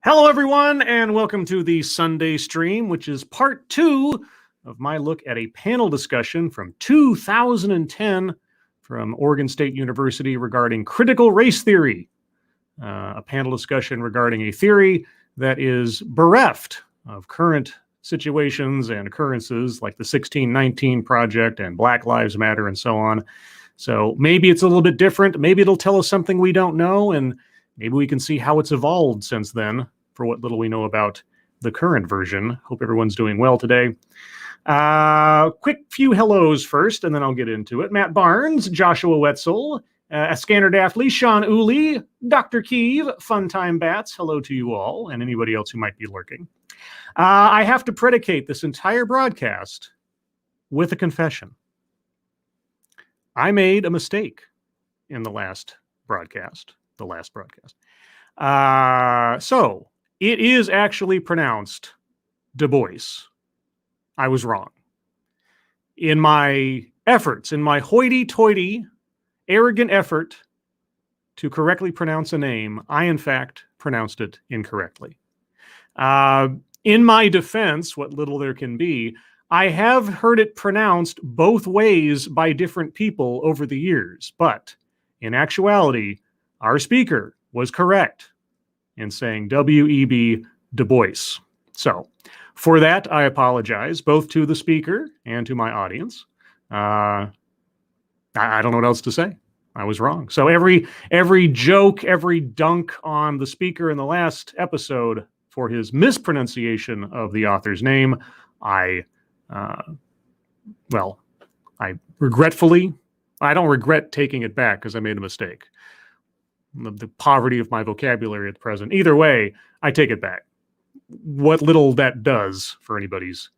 Hello, everyone, and welcome to the Sunday stream, which is part 2 of my look at a panel discussion from 2010 from Oregon State University regarding critical race theory. A panel discussion regarding a theory that is bereft of current situations and occurrences like the 1619 Project and Black Lives Matter and so on. So maybe it's a little bit different. Maybe it'll tell us something we don't know, and maybe we can see how it's evolved since then, for what little we know about the current version. Hope everyone's doing well today. Quick few hellos first, and then I'll get into it. Matt Barnes, Joshua Wetzel, Scanner Daftly, Sean Uli, Dr. Keeve, Funtime Bats, hello to you all, and anybody else who might be lurking. I have to predicate this entire broadcast with a confession. I made a mistake in the last broadcast. So it is actually pronounced Du Bois. I was wrong. In my efforts, in my hoity-toity, arrogant effort to correctly pronounce a name, I in fact pronounced it incorrectly. In my defense, what little there can be, I have heard it pronounced both ways by different people over the years, but in actuality, our speaker was correct in saying W.E.B. Du Bois. So for that, I apologize both to the speaker and to my audience. I don't know what else to say. I was wrong. So every joke, every dunk on the speaker in the last episode for his mispronunciation of the author's name, I regretfully, I don't regret taking it back because I made a mistake. The poverty of my vocabulary at present. Either way, I take it back. What little that does for anybody's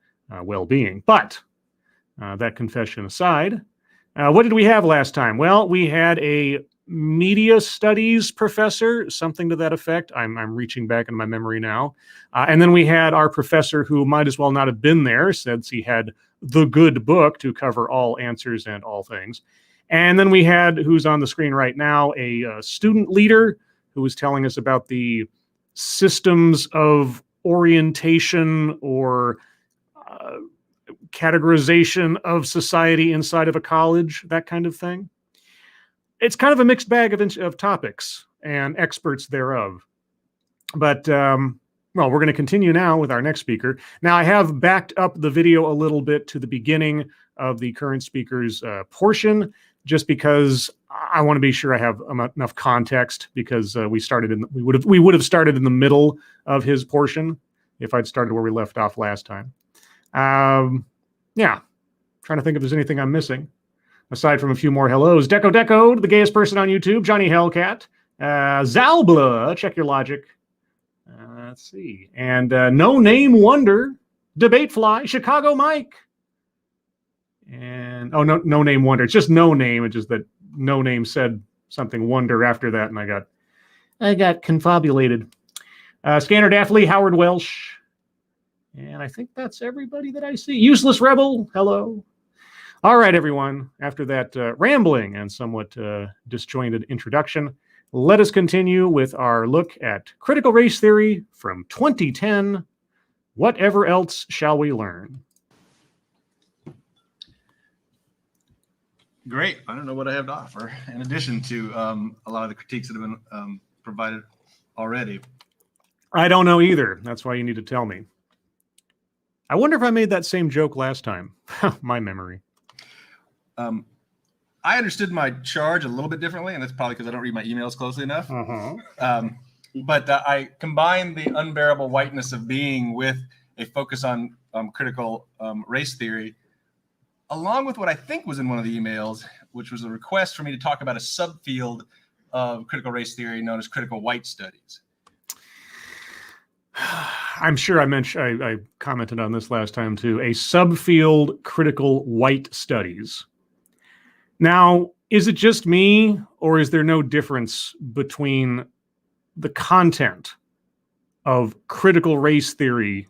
well-being. But that confession aside, what did we have last time? Well, we had a media studies professor, something to that effect. I'm reaching back in my memory now. And then we had our professor who might as well not have been there since he had the good book to cover all answers and all things. And then we had, who's on the screen right now, a student leader who was telling us about the systems of orientation or categorization of society inside of a college, that kind of thing. It's kind of a mixed bag of topics and experts thereof. But, well, we're going to continue now with our next speaker. Now, I have backed up the video a little bit to the beginning of the current speaker's portion, just because I want to be sure I have enough context, because we would have started in the middle of his portion if I'd started where we left off last time. Yeah, trying to think if there's anything I'm missing aside from a few more hellos. Deco, the gayest person on YouTube, Johnny Hellcat, Zalbla, check your logic. Let's see, and No Name Wonder, Debatefly, Chicago Mike. And no name wonder. It's just no name. It's just that no name said something wonder after that, and I got confabulated. Scanner Daftly, Howard Welsh, and I think that's everybody that I see. Useless Rebel, hello. All right, everyone. After that rambling and somewhat disjointed introduction, let us continue with our look at critical race theory from 2010. Whatever else shall we learn? Great. I don't know what I have to offer in addition to a lot of the critiques that have been provided already. I don't know either. That's why you need to tell me. I wonder if I made that same joke last time. My memory. I understood my charge a little bit differently, and that's probably because I don't read my emails closely enough. But I combined the unbearable whiteness of being with a focus on critical race theory, along with what I think was in one of the emails, which was a request for me to talk about a subfield of critical race theory known as critical white studies. I'm sure I commented on this last time too. A subfield critical white studies. Now, is it just me, or is there no difference between the content of critical race theory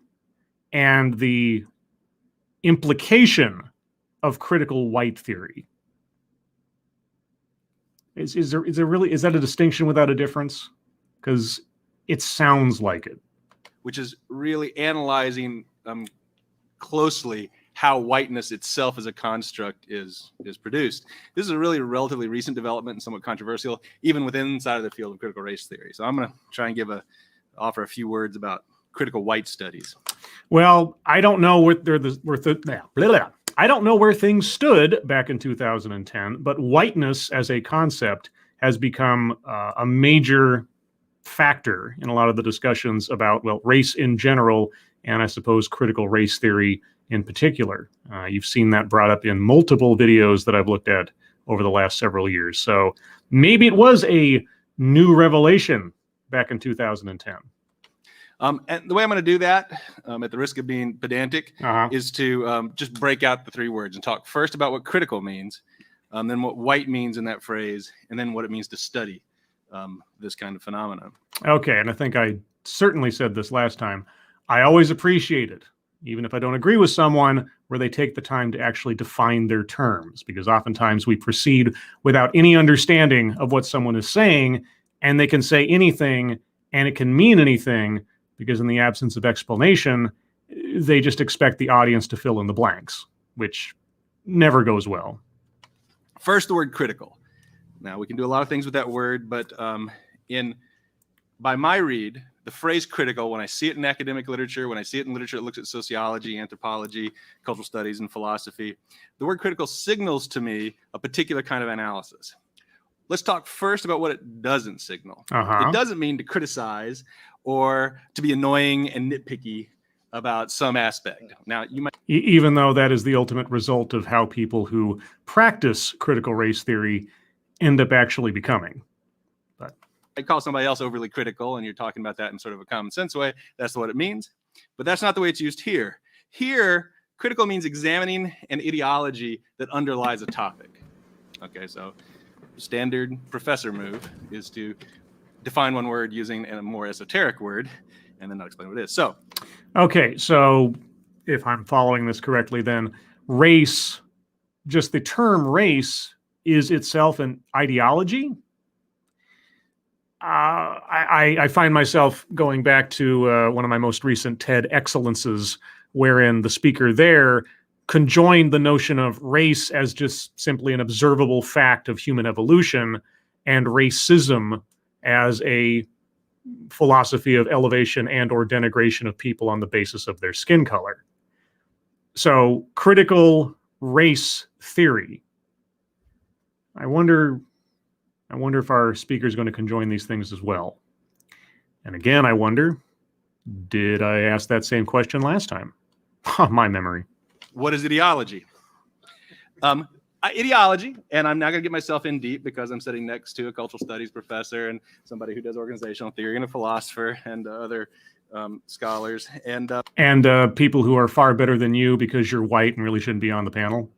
and the implication of critical white theory? Is that a distinction without a difference? Because It sounds like it. Which is really analyzing closely how whiteness itself as a construct is produced. This is a really relatively recent development and somewhat controversial, even within inside of the field of critical race theory. So I'm going to try and offer a few words about critical white studies. Well, I don't know I don't know where things stood back in 2010, but whiteness as a concept has become a major factor in a lot of the discussions about, well, race in general, and I suppose critical race theory in particular. You've seen that brought up in multiple videos that I've looked at over the last several years. So maybe it was a new revelation back in 2010. And the way I'm going to do that, at the risk of being pedantic, is to just break out the three words and talk first about what critical means, then what white means in that phrase, and then what it means to study this kind of phenomenon. Okay, and I think I certainly said this last time. I always appreciate it, even if I don't agree with someone, where they take the time to actually define their terms, because oftentimes we proceed without any understanding of what someone is saying, and they can say anything, and it can mean anything, because in the absence of explanation, they just expect the audience to fill in the blanks, which never goes well. First, the word critical. Now, we can do a lot of things with that word, but by my read, the phrase critical, when I see it in academic literature, when I see it in literature that looks at sociology, anthropology, cultural studies, and philosophy, the word critical signals to me a particular kind of analysis. Let's talk first about what it doesn't signal. It doesn't mean to criticize or to be annoying and nitpicky about some aspect. Now, you might... Even though that is the ultimate result of how people who practice critical race theory end up actually becoming. But I call somebody else overly critical, and you're talking about that in sort of a common sense way. That's what it means. But that's not the way it's used here. Here, critical means examining an ideology that underlies a topic. Okay, so standard professor move is to define one word using a more esoteric word and then not explain what it is. So, okay, so if I'm following this correctly, then race, just the term race, is itself an ideology? I find myself going back to one of my most recent TED Excellences, wherein the speaker there conjoined the notion of race as just simply an observable fact of human evolution and racism as a philosophy of elevation and or denigration of people on the basis of their skin color. So critical race theory. I wonder if our speaker is going to conjoin these things as well. And again, I wonder, did I ask that same question last time? My memory. What is ideology? Ideology, and I'm not going to get myself in deep because I'm sitting next to a cultural studies professor and somebody who does organizational theory and a philosopher and other scholars and people who are far better than you because you're white and really shouldn't be on the panel.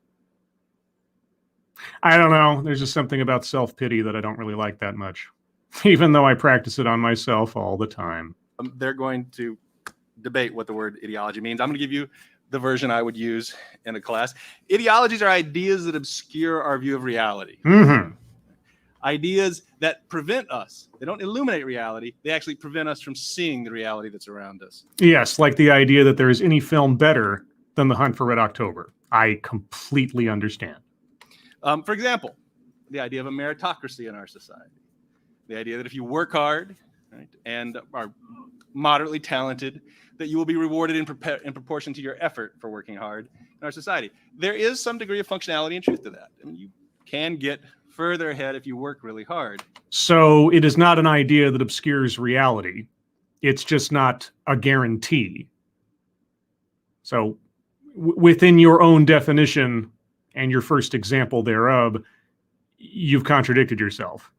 I don't know. There's just something about self-pity that I don't really like that much, even though I practice it on myself all the time. They're going to debate what the word ideology means. I'm going to give you the version I would use in a class. Ideologies are ideas that obscure our view of reality. Ideas that prevent us. They don't illuminate reality. They actually prevent us from seeing the reality that's around us. Yes, like the idea that there is any film better than The Hunt for Red October. I completely understand. For example, the idea of a meritocracy in our society. The idea that if you work hard, right, and are moderately talented, that you will be rewarded in proportion to your effort for working hard in our society. There is some degree of functionality and truth to that. I mean, you can get further ahead if you work really hard. So it is not an idea that obscures reality. It's just not a guarantee. So within your own definition and your first example thereof, you've contradicted yourself.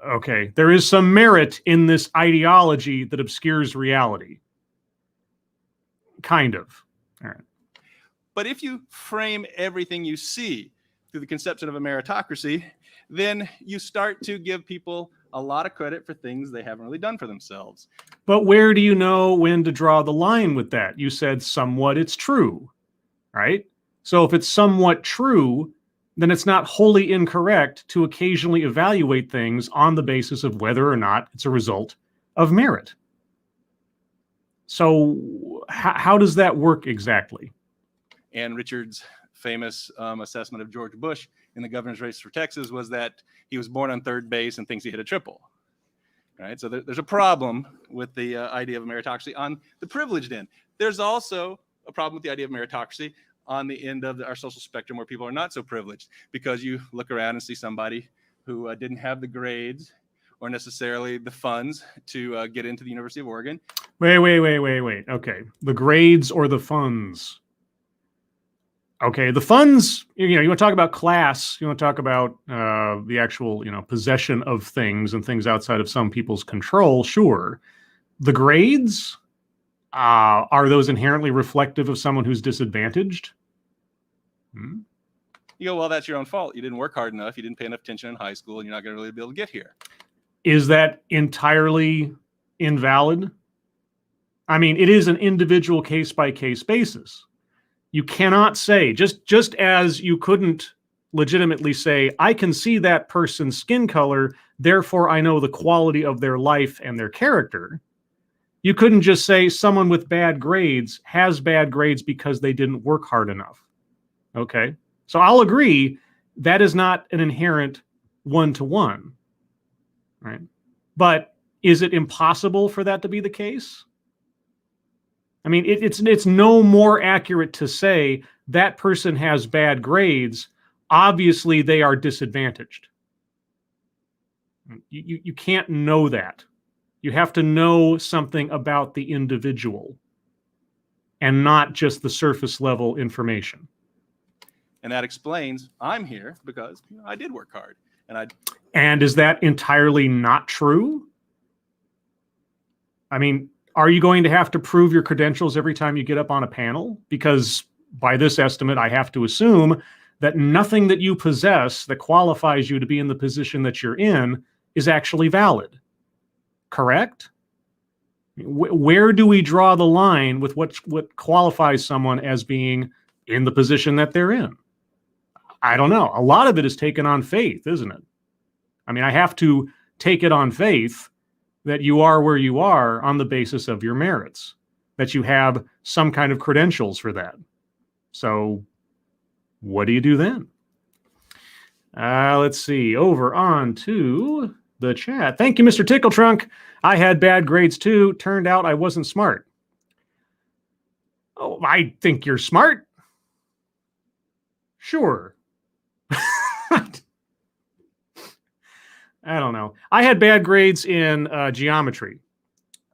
Okay, there is some merit in this ideology that obscures reality. Kind of. All right. But if you frame everything you see through the conception of a meritocracy, then you start to give people a lot of credit for things they haven't really done for themselves. But where do you know when to draw the line with that? You said somewhat it's true, right? So if it's somewhat true, then it's not wholly incorrect to occasionally evaluate things on the basis of whether or not it's a result of merit. So how does that work exactly? And Richard's famous assessment of George Bush in the governor's race for Texas was that he was born on third base and thinks he hit a triple. Right? So there's a problem with the idea of meritocracy on the privileged end. There's also a problem with the idea of meritocracy on the end of our social spectrum where people are not so privileged, because you look around and see somebody who didn't have the grades or necessarily the funds to get into the University of Oregon. Wait. Okay. The grades or the funds? Okay, the funds, you want to talk about class, you want to talk about the actual, possession of things and things outside of some people's control, sure. The grades, are those inherently reflective of someone who's disadvantaged? You go, well, that's your own fault. You didn't work hard enough. You didn't pay enough attention in high school, and you're not going to really be able to get here. Is that entirely invalid? I mean, it is an individual case-by-case basis. You cannot say, just as you couldn't legitimately say, I can see that person's skin color, therefore I know the quality of their life and their character. You couldn't just say someone with bad grades has bad grades because they didn't work hard enough. Okay? So I'll agree that is not an inherent one-to-one, right? But is it impossible for that to be the case? I mean, it's no more accurate to say that person has bad grades. Obviously, they are disadvantaged. You can't know that. You have to know something about the individual and not just the surface level information. And that explains I'm here because I did work hard. And is that entirely not true? I mean, are you going to have to prove your credentials every time you get up on a panel? Because by this estimate, I have to assume that nothing that you possess that qualifies you to be in the position that you're in is actually valid. Correct? Where do we draw the line with what qualifies someone as being in the position that they're in? I don't know. A lot of it is taken on faith, isn't it? I mean, I have to take it on faith that you are where you are on the basis of your merits, that you have some kind of credentials for that. So what do you do then? Let's see, over on to the chat. Thank you, Mr. Tickle Trunk. I had bad grades too. Turned out I wasn't smart. Oh, I think you're smart. Sure. I don't know. I had bad grades in geometry.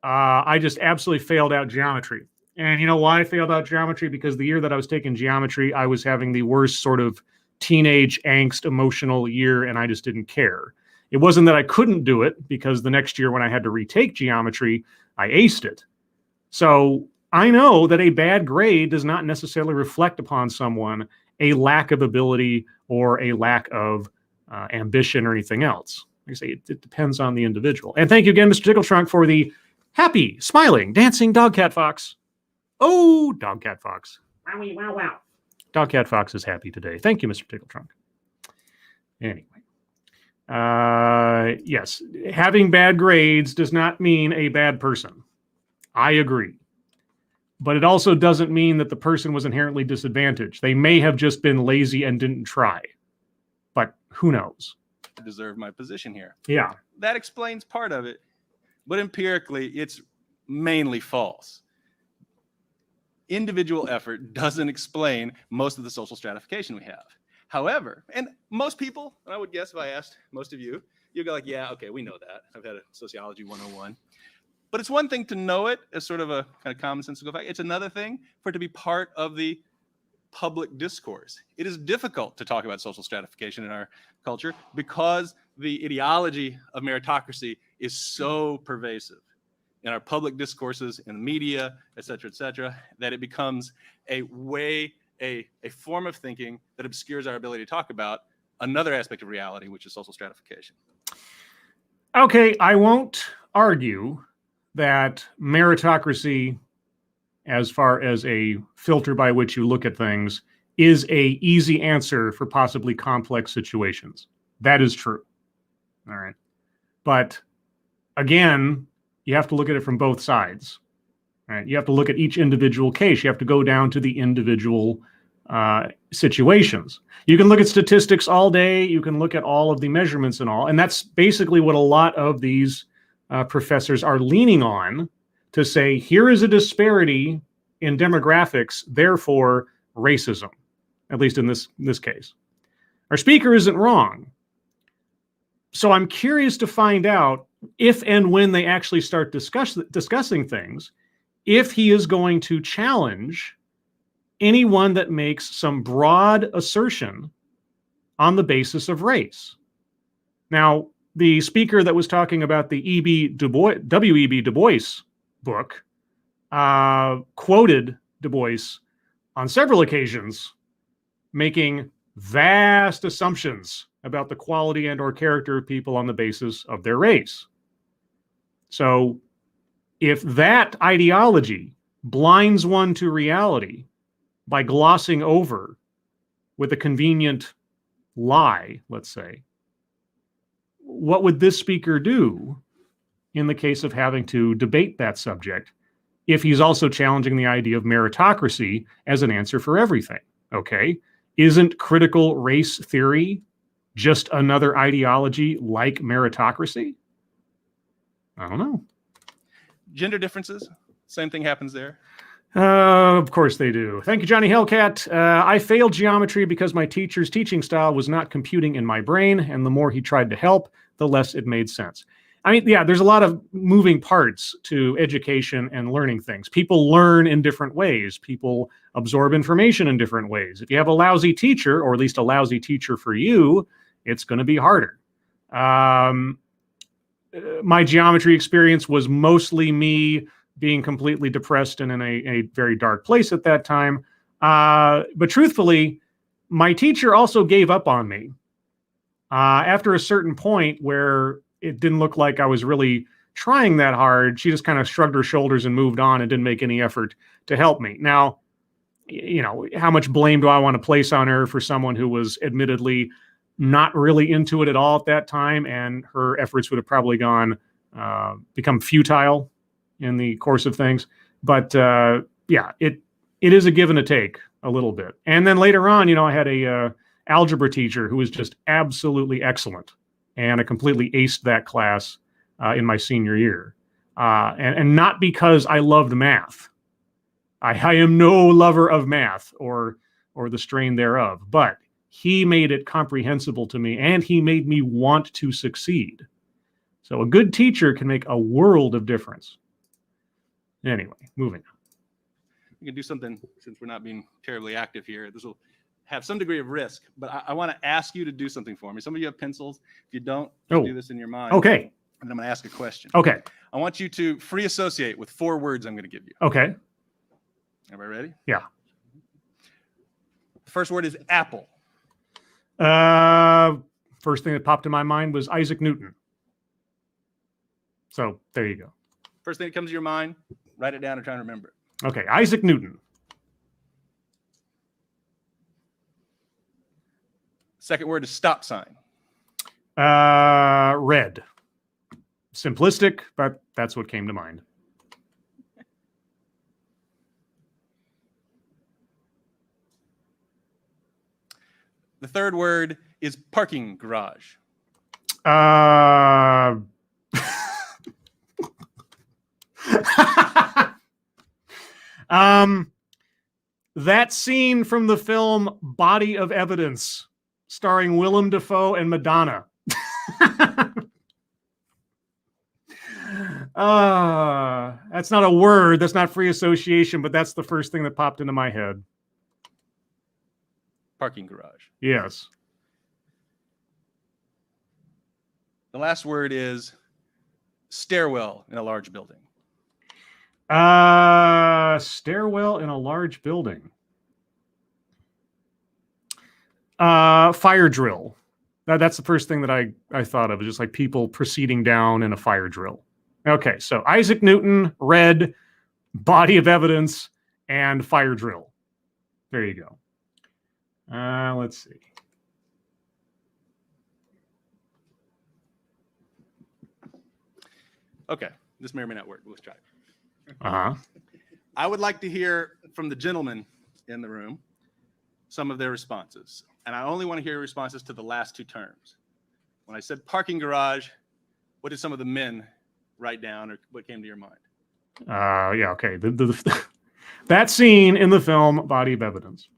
I just absolutely failed out geometry. And you know why I failed out geometry? Because the year that I was taking geometry, I was having the worst sort of teenage angst emotional year, and I just didn't care. It wasn't that I couldn't do it, because the next year when I had to retake geometry, I aced it. So I know that a bad grade does not necessarily reflect upon someone a lack of ability or a lack of ambition or anything else. Like I say, it depends on the individual. And thank you again, Mr. Tickle Trunk, for the happy, smiling, dancing dog cat fox. Oh, dog cat fox. Wowie, wow, wow. Dog cat fox is happy today. Thank you, Mr. Tickle Trunk. Anyway. Yes, having bad grades does not mean a bad person. I agree. But it also doesn't mean that the person was inherently disadvantaged. They may have just been lazy and didn't try. But who knows? I deserve my position here. Yeah. That explains part of it. But empirically, it's mainly false. Individual effort doesn't explain most of the social stratification we have. However, and most people, I would guess if I asked most of you, you'd go like, yeah, okay, we know that. I've had a sociology 101. But it's one thing to know it as sort of a kind of commonsensical fact. It's another thing for it to be part of the public discourse. It is difficult to talk about social stratification in our culture because the ideology of meritocracy is so pervasive in our public discourses, in the media, et cetera, that it becomes a form of thinking that obscures our ability to talk about another aspect of reality, which is social stratification. Okay, I won't argue that meritocracy, as far as a filter by which you look at things, is a easy answer for possibly complex situations. That is true. All right. But again, you have to look at it from both sides. Right? You have to look at each individual case. You have to go down to the individual situations. You can look at statistics all day. You can look at all of the measurements and all. And that's basically what a lot of these professors are leaning on to say, here is a disparity in demographics, therefore racism, at least in this case. Our speaker isn't wrong. So I'm curious to find out if and when they actually start discussing things, if he is going to challenge anyone that makes some broad assertion on the basis of race. Now, the speaker that was talking about the W.E.B. Du Bois book quoted Du Bois on several occasions, making vast assumptions about the quality and or character of people on the basis of their race. So if that ideology blinds one to reality by glossing over with a convenient lie, let's say, what would this speaker do in the case of having to debate that subject if he's also challenging the idea of meritocracy as an answer for everything? Okay, isn't critical race theory just another ideology like meritocracy? I don't know. Gender differences, same thing happens there. Of course they do. Thank you, Johnny Hellcat. I failed geometry because my teacher's teaching style was not computing in my brain, and the more he tried to help, the less it made sense. I mean, yeah, there's a lot of moving parts to education and learning things. People learn in different ways. People absorb information in different ways. If you have a lousy teacher, or at least a lousy teacher for you, it's going to be harder. My geometry experience was mostly me being completely depressed and in a very dark place at that time. But truthfully, my teacher also gave up on me after a certain point where it didn't look like I was really trying that hard. She just kind of shrugged her shoulders and moved on and didn't make any effort to help me. Now, you know, how much blame do I want to place on her for someone who was admittedly not really into it at all at that time, and her efforts would have probably become futile in the course of things. But yeah, it is a give and a take a little bit. And then later on, you know, I had a algebra teacher who was just absolutely excellent, and I completely aced that class in my senior year. And not because I loved math. I am no lover of math or the strain thereof, but he made it comprehensible to me, and he made me want to succeed. So a good teacher can make a world of difference. Anyway, moving on. We can do something, since we're not being terribly active here. This will have some degree of risk, but I want to ask you to do something for me. Some of you have pencils. If you don't, do this in your mind. Okay. And I'm going to ask a question. Okay. I want you to free associate with 4 words I'm going to give you. Okay. Everybody ready? Yeah. The first word is apple. First thing that popped in my mind was Isaac Newton. So there you go. First thing that comes to your mind, write it down and try and remember it. Okay, Isaac Newton. Second word is stop sign. Red. Simplistic, but that's what came to mind. The third word is parking garage. That scene from the film Body of Evidence, starring Willem Dafoe and Madonna. That's not a word, that's not free association, but that's the first thing that popped into my head. Parking garage. Yes. The last word is stairwell in a large building. Stairwell in a large building. Fire drill. That's the first thing that I thought of, just like people proceeding down in a fire drill. Okay, so Isaac Newton, red, body of evidence, and fire drill. There you go. Let's see. Okay, This may or may not work. Let's try it. Uh-huh. I would like to hear from the gentlemen in the room some of their responses. And I only want to hear responses to the last two terms. When I said parking garage, what did some of the men write down, or what came to your mind? Yeah, okay. That scene in the film, Body of Evidence.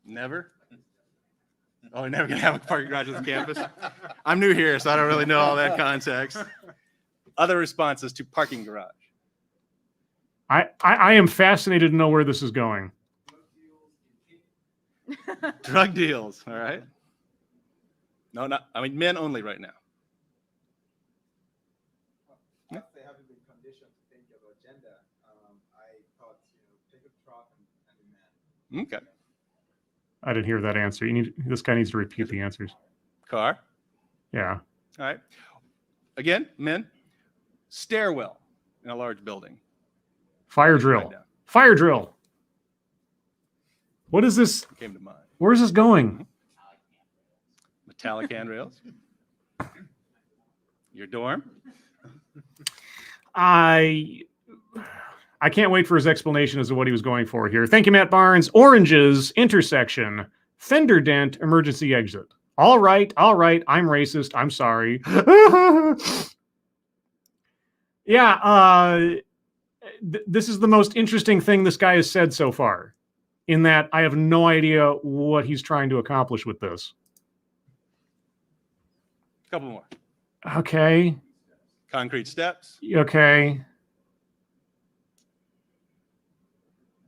Never? Oh, we're never going to have a parking garage on the campus? I'm new here, so I don't really know all that context. Other responses to parking garage. I am fascinated to know where this is going. Drug deals, all right? No, not, I mean, men only right now. They haven't been conditioned to think about gender. I thought, take a truck and be man. Okay. I didn't hear that answer. This guy needs to repeat the answers. Car. Yeah. All right. Again, men. Stairwell in a large building. Fire drill. Fire drill. What is this? Came to mind. Where is this going? Metallic handrails. Your dorm. I can't wait for his explanation as to what he was going for here. Thank you, Matt Barnes. Oranges, intersection, fender dent, emergency exit. All right. I'm racist. I'm sorry. Yeah. This is the most interesting thing this guy has said so far, in that I have no idea what he's trying to accomplish with this. A couple more. Okay. Concrete steps. Okay.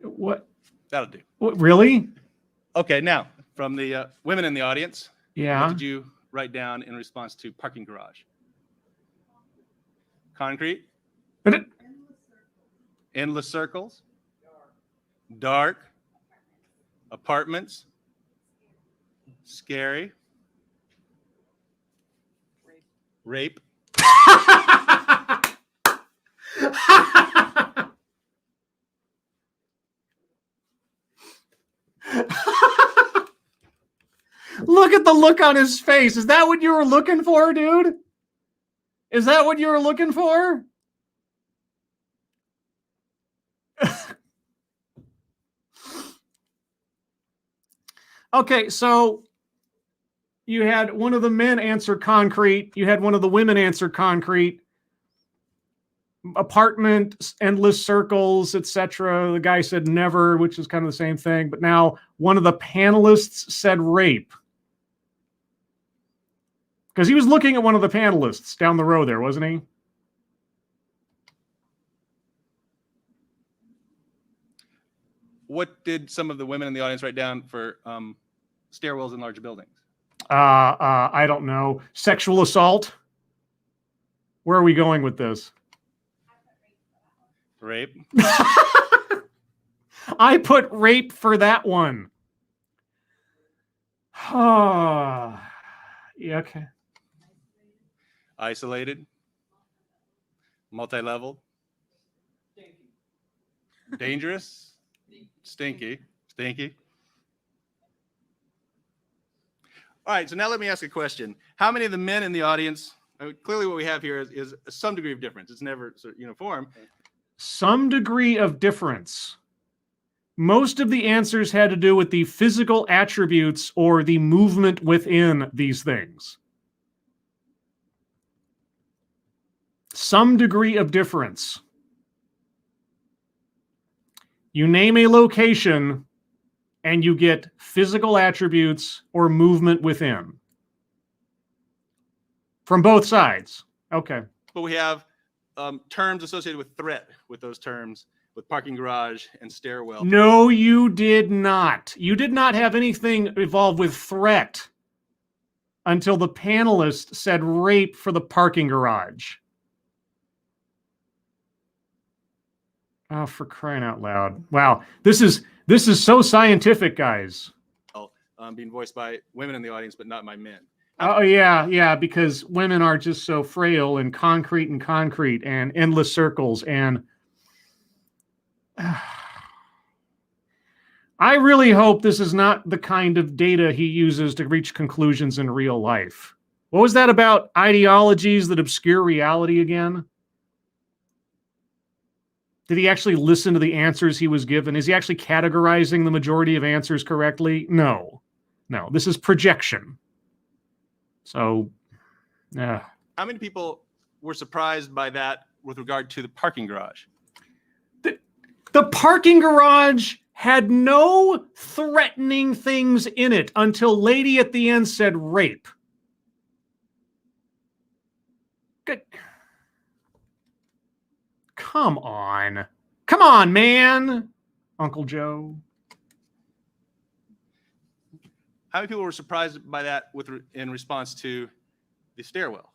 What? That'll do. What, really? Okay, now, from the women in the audience, Yeah. what did you write down in response to parking garage? Concrete. Endless circles. Dark. Apartments. Scary. Rape. Look at the look on his face. Is that what you were looking for, dude? Is that what you were looking for? Okay, so you had one of the men answer concrete. You had one of the women answer concrete. Apartment, endless circles, etc. The guy said never, which is kind of the same thing. But now one of the panelists said rape. Because he was looking at one of the panelists down the row there, wasn't he? What did some of the women in the audience write down for stairwells in large buildings? I don't know. Sexual assault? Where are we going with this? Rape. I put rape for that one. Yeah, okay. Isolated. Multi-level. Dangerous. Stinky. All right, so now let me ask a question. How many of the men in the audience, clearly what we have here is some degree of difference. It's never sort of uniform. Some degree of difference. Most of the answers had to do with the physical attributes or the movement within these things. Some degree of difference. You name a location and you get physical attributes or movement within. From both sides. Okay. But we have terms associated with threat with those terms, with parking garage and stairwell. No, you did not. You did not have anything involved with threat until the panelist said rape for the parking garage. Oh, for crying out loud. Wow. This is so scientific, guys. Being voiced by women in the audience, but not by men. Oh, yeah, because women are just so frail and concrete and endless circles. And I really hope this is not the kind of data he uses to reach conclusions in real life. What was that about ideologies that obscure reality again? Did he actually listen to the answers he was given? Is he actually categorizing the majority of answers correctly? No. No, this is projection. So, how many people were surprised by that with regard to the parking garage? The parking garage had no threatening things in it until lady at the end said rape. Good. Come on. Come on, man. Uncle Joe. How many people were surprised by that in response to the stairwell?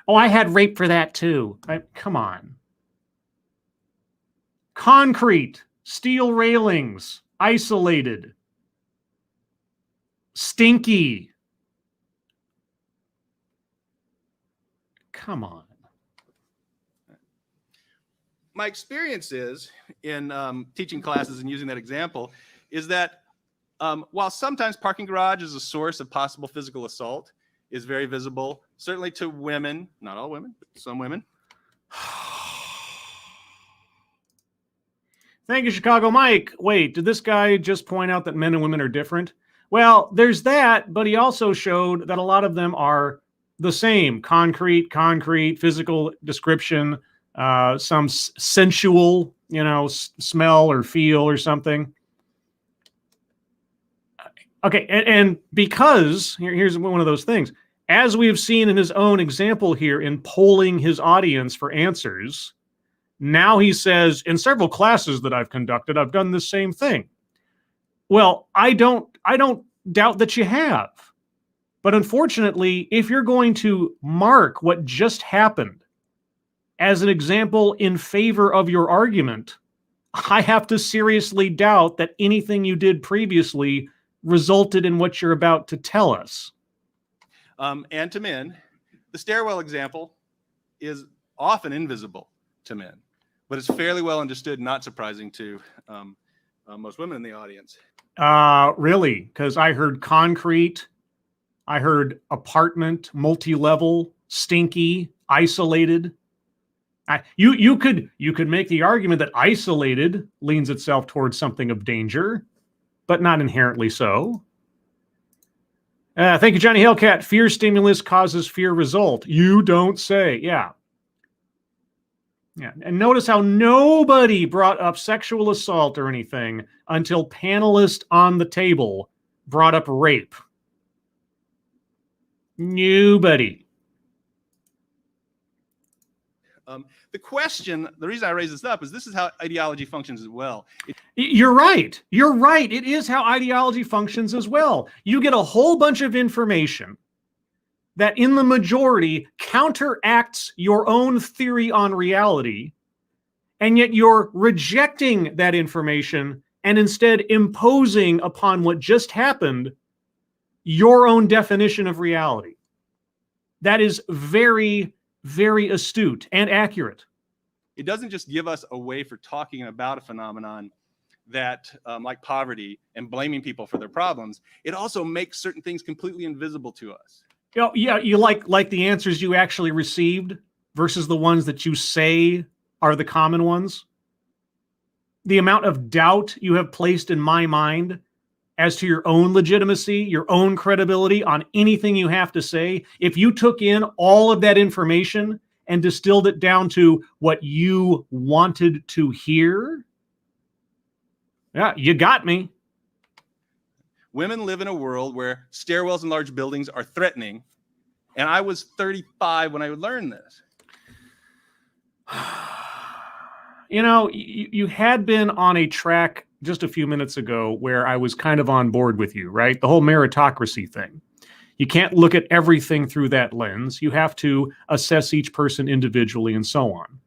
Oh, I had rape for that too. Come on. Concrete, steel railings, isolated, stinky. Come on. My experience is in teaching classes and using that example is that while sometimes parking garage is a source of possible physical assault, is very visible, certainly to women, not all women, but some women. Thank you, Chicago Mike. Wait, did this guy just point out that men and women are different? Well, there's that, but he also showed that a lot of them are the same. Concrete, physical description, some sensual, smell or feel or something. Okay, and because, here's one of those things. As we have seen in his own example here in polling his audience for answers, now he says, in several classes that I've conducted, I've done the same thing. Well, I don't doubt that you have. But unfortunately, if you're going to mark what just happened as an example in favor of your argument, I have to seriously doubt that anything you did previously resulted in what you're about to tell us. And to men, the stairwell example is often invisible to men, but it's fairly well understood, not surprising to most women in the audience. Really? Because I heard concrete, I heard apartment, multi-level, stinky, isolated. You could make the argument that isolated leans itself towards something of danger, but not inherently so. Thank you, Johnny Hellcat. Fear stimulus causes fear result. You don't say. Yeah. Yeah. And notice how nobody brought up sexual assault or anything until panelist on the table brought up rape. Nobody. The reason I raise this up is this is how ideology functions as well. You're right. You're right. It is how ideology functions as well. You get a whole bunch of information that in the majority counteracts your own theory on reality, and yet you're rejecting that information and instead imposing upon what just happened your own definition of reality. That is very, very astute and accurate. It doesn't just give us a way for talking about a phenomenon that, like poverty and blaming people for their problems. It also makes certain things completely invisible to us. Yeah, you like the answers you actually received versus the ones that you say are the common ones. The amount of doubt you have placed in my mind as to your own legitimacy, your own credibility on anything you have to say, if you took in all of that information and distilled it down to what you wanted to hear, yeah, you got me. Women live in a world where stairwells in large buildings are threatening, and I was 35 when I learned this. You had been on a track just a few minutes ago where I was kind of on board with you, right? The whole meritocracy thing. You can't look at everything through that lens. You have to assess each person individually and so on.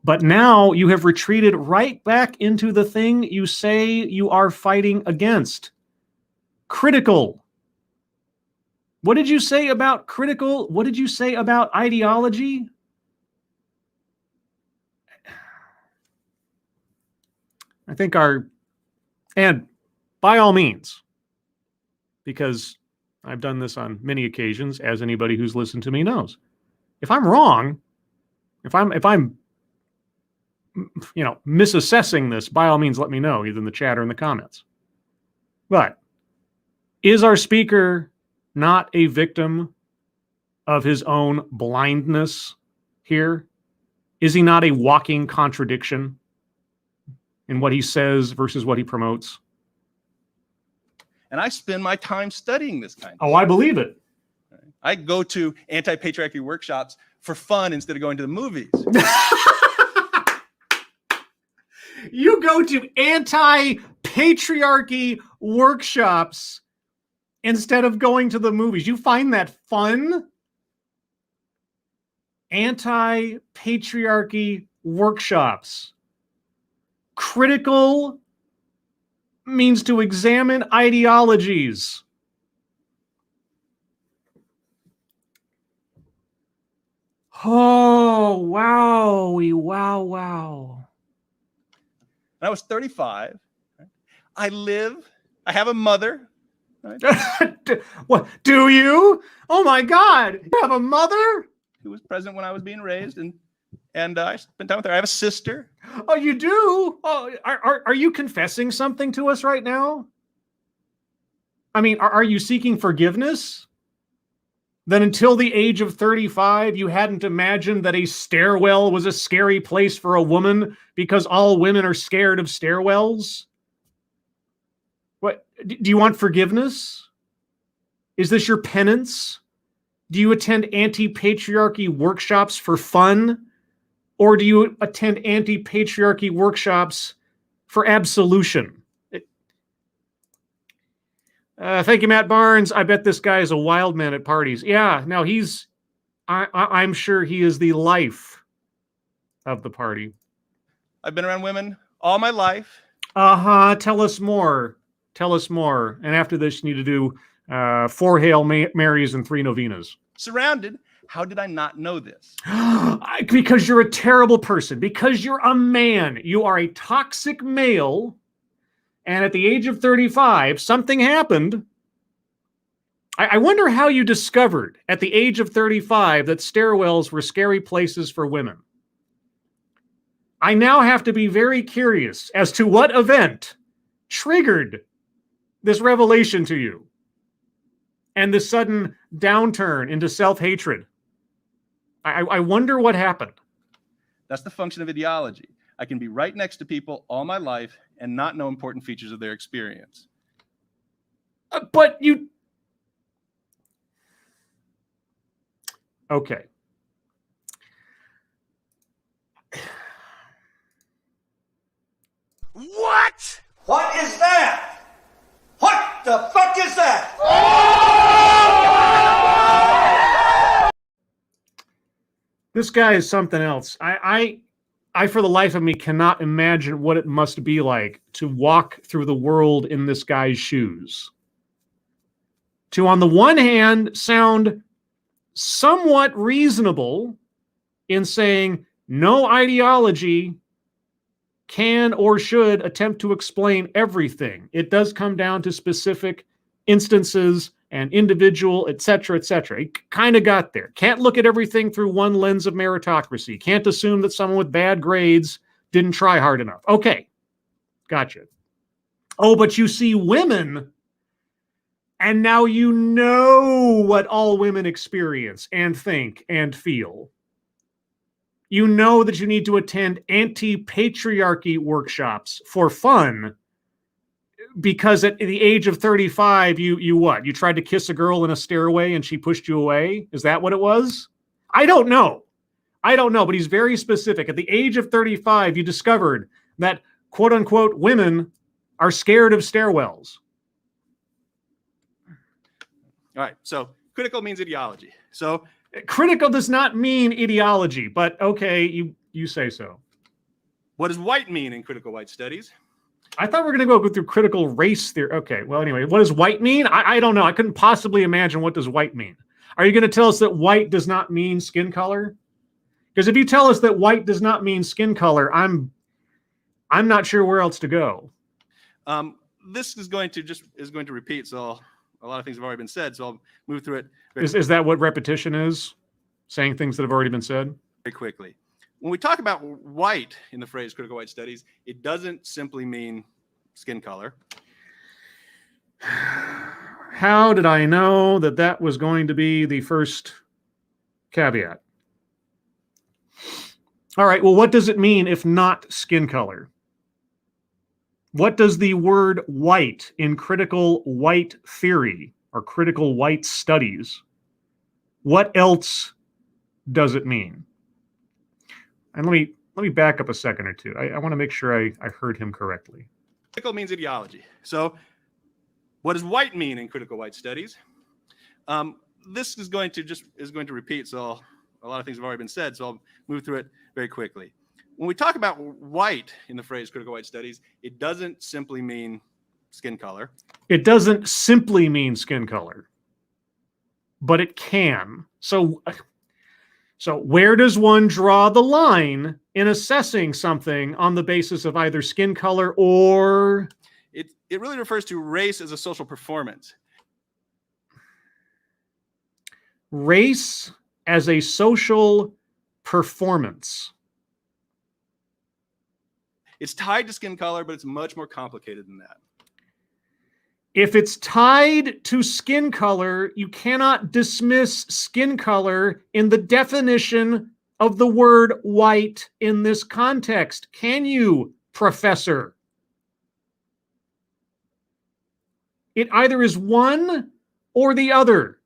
But now you have retreated right back into the thing you say you are fighting against. Critical. What did you say about critical? What did you say about ideology? I think and by all means, because I've done this on many occasions, as anybody who's listened to me knows. If I'm wrong, if I'm misassessing this, by all means, let me know, either in the chat or in the comments. But is our speaker not a victim of his own blindness here? Is he not a walking contradiction in what he says versus what he promotes? And I spend my time studying this kind of Oh, I believe it. I go to anti-patriarchy workshops for fun instead of going to the movies. You go to anti-patriarchy workshops instead of going to the movies. You find that fun? Anti-patriarchy workshops. Critical means to examine ideologies. Oh, wow. Wow. When I was 35, I have a mother. Right, What, do you? Oh my God. You have a mother? who was present when I was being raised, and I spent time with her. I have a sister. Oh, you do? Oh, are you confessing something to us right now? I mean, are you seeking forgiveness? That until the age of 35, you hadn't imagined that a stairwell was a scary place for a woman because all women are scared of stairwells? What, do you want forgiveness? Is this your penance? Do you attend anti-patriarchy workshops for fun? Or do you attend anti-patriarchy workshops for absolution? Thank you, Matt Barnes. I bet this guy is a wild man at parties. Yeah, no, I'm sure he is the life of the party. I've been around women all my life. Tell us more. And after this, you need to do 4 Hail Marys and 3 novenas. Surrounded. How did I not know this? Because you're a terrible person. Because you're a man. You are a toxic male. And at the age of 35, something happened. I wonder how you discovered at the age of 35 that stairwells were scary places for women. I now have to be very curious as to what event triggered this revelation to you and the sudden downturn into self-hatred. I wonder what happened. That's the function of ideology. I can be right next to people all my life and not know important features of their experience. But you... Okay. What? What is that? What the fuck is that? This guy is something else. I for the life of me cannot imagine what it must be like to walk through the world in this guy's shoes. To, on the one hand, sound somewhat reasonable in saying no ideology can or should attempt to explain everything. It does come down to specific instances and individual, et cetera, et cetera. He kind of got there. Can't look at everything through one lens of meritocracy. Can't assume that someone with bad grades didn't try hard enough. Okay, gotcha. Oh, but you see women, and now you know what all women experience and think and feel. You know that you need to attend anti-patriarchy workshops for fun because at the age of 35, you what? You tried to kiss a girl in a stairway and she pushed you away? Is that what it was? I don't know, but he's very specific. At the age of 35, you discovered that, quote unquote, women are scared of stairwells. All right, so critical means ideology. So critical does not mean ideology, but okay, you say so. what does white mean in critical white studies? I thought we were going to go through critical race theory. Okay, well, anyway, what does white mean? I don't know. I couldn't possibly imagine what does white mean. Are you going to tell us that white does not mean skin color? Because if you tell us that white does not mean skin color, I'm not sure where else to go. This is going to repeat, so a lot of things have already been said, so I'll move through it Is that what repetition is? Saying things that have already been said? very quickly. When we talk about white in the phrase critical white studies, it doesn't simply mean skin color. How did I know that that was going to be the first caveat? All right, well, what does it mean if not skin color? What does the word white in critical white theory or critical white studies, what else does it mean? And let me back up a second or two. I want to make sure I heard him correctly. Critical means ideology. So what does white mean in critical white studies? This is going to repeat, so a lot of things have already been said, so I'll move through it very quickly. When we talk about white in the phrase critical white studies, it doesn't simply mean skin color. It doesn't simply mean skin color, but it can. So where does one draw the line in assessing something on the basis of either skin color or... It really refers to race as a social performance. Race as a social performance. It's tied to skin color, but it's much more complicated than that. If it's tied to skin color, you cannot dismiss skin color in the definition of the word white in this context. Can you, Professor? It either is one or the other.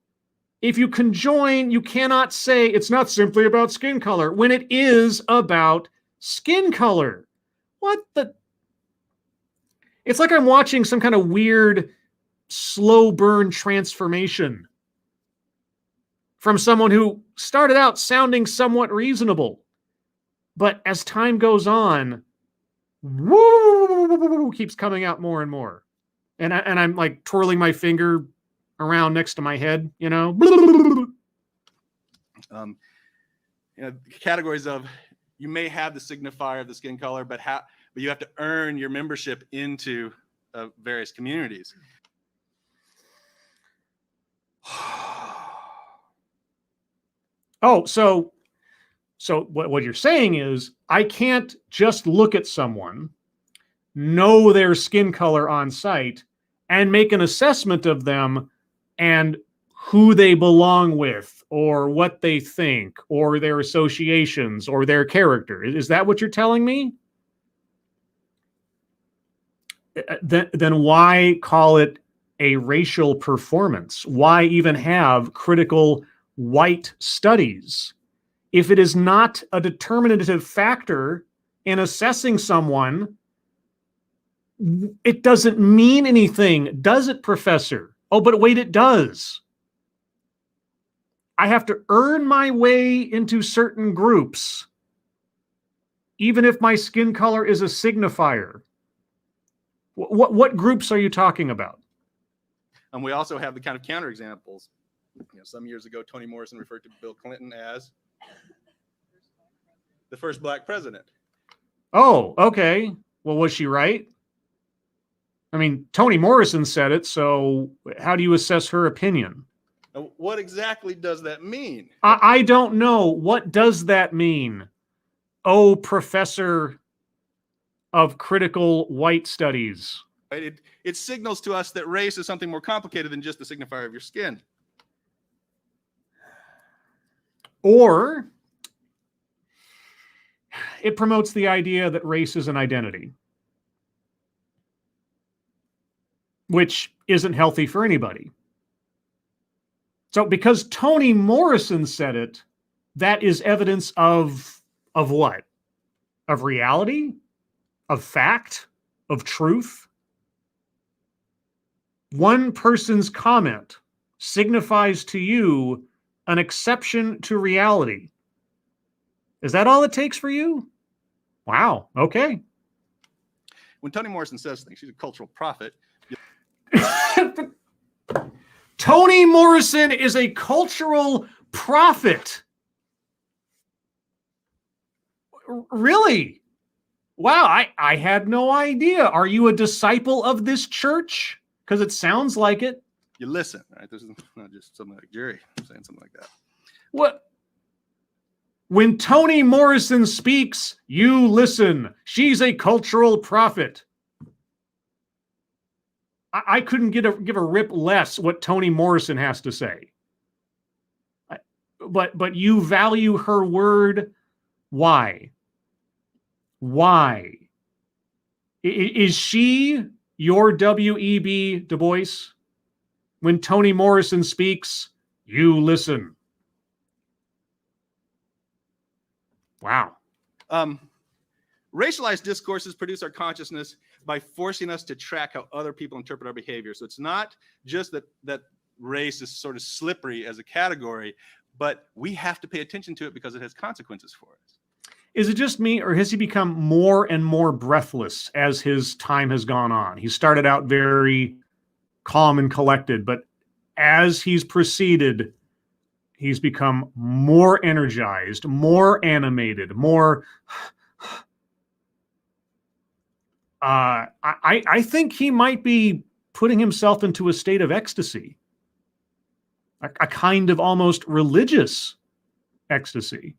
If you conjoin, you cannot say it's not simply about skin color when it is about skin color. What the? It's like I'm watching some kind of weird slow burn transformation from someone who started out sounding somewhat reasonable, but as time goes on, woo, keeps coming out more and more. And I'm like twirling my finger around next to my head, you know. Categories of, you may have the signifier of the skin color, but you have to earn your membership into various communities. Oh, so what you're saying is I can't just look at someone, know their skin color on sight, and make an assessment of them and who they belong with or what they think or their associations or their character. Is that what you're telling me? Then why call it a racial performance? Why even have critical white studies? If it is not a determinative factor in assessing someone, it doesn't mean anything, does it, Professor? Oh, but wait, it does. I have to earn my way into certain groups, even if my skin color is a signifier. What groups are you talking about? And we also have the kind of counterexamples. Some years ago, Toni Morrison referred to Bill Clinton as the first black president. Oh, okay. Well, was she right? I mean, Toni Morrison said it, so how do you assess her opinion? Now, what exactly does that mean? I don't know. What does that mean? Oh, professor of critical white studies. It signals to us that race is something more complicated than just the signifier of your skin. Or it promotes the idea that race is an identity, which isn't healthy for anybody. So because Toni Morrison said it, that is evidence of what? Of reality? Of fact? Of truth? One person's comment signifies to you an exception to reality. Is that all it takes for you? Wow, okay. When Toni Morrison says things, she's a cultural prophet. Toni Morrison is a cultural prophet. Really? Wow, I had no idea. Are you a disciple of this church? Because it sounds like it. You listen, right? This is not just something like Jerry saying something like that. What? When Toni Morrison speaks, you listen. She's a cultural prophet. I couldn't give a rip less what Toni Morrison has to say. But you value her word. Why? Why? Is she your W.E.B. Du Bois? When Toni Morrison speaks, you listen. Wow. Racialized discourses produce our consciousness by forcing us to track how other people interpret our behavior. So it's not just that race is sort of slippery as a category, but we have to pay attention to it because it has consequences for us. Is it just me, or has he become more and more breathless as his time has gone on? He started out very calm and collected, but as he's proceeded, he's become more energized, more animated, more... I think he might be putting himself into a state of ecstasy, a kind of almost religious ecstasy.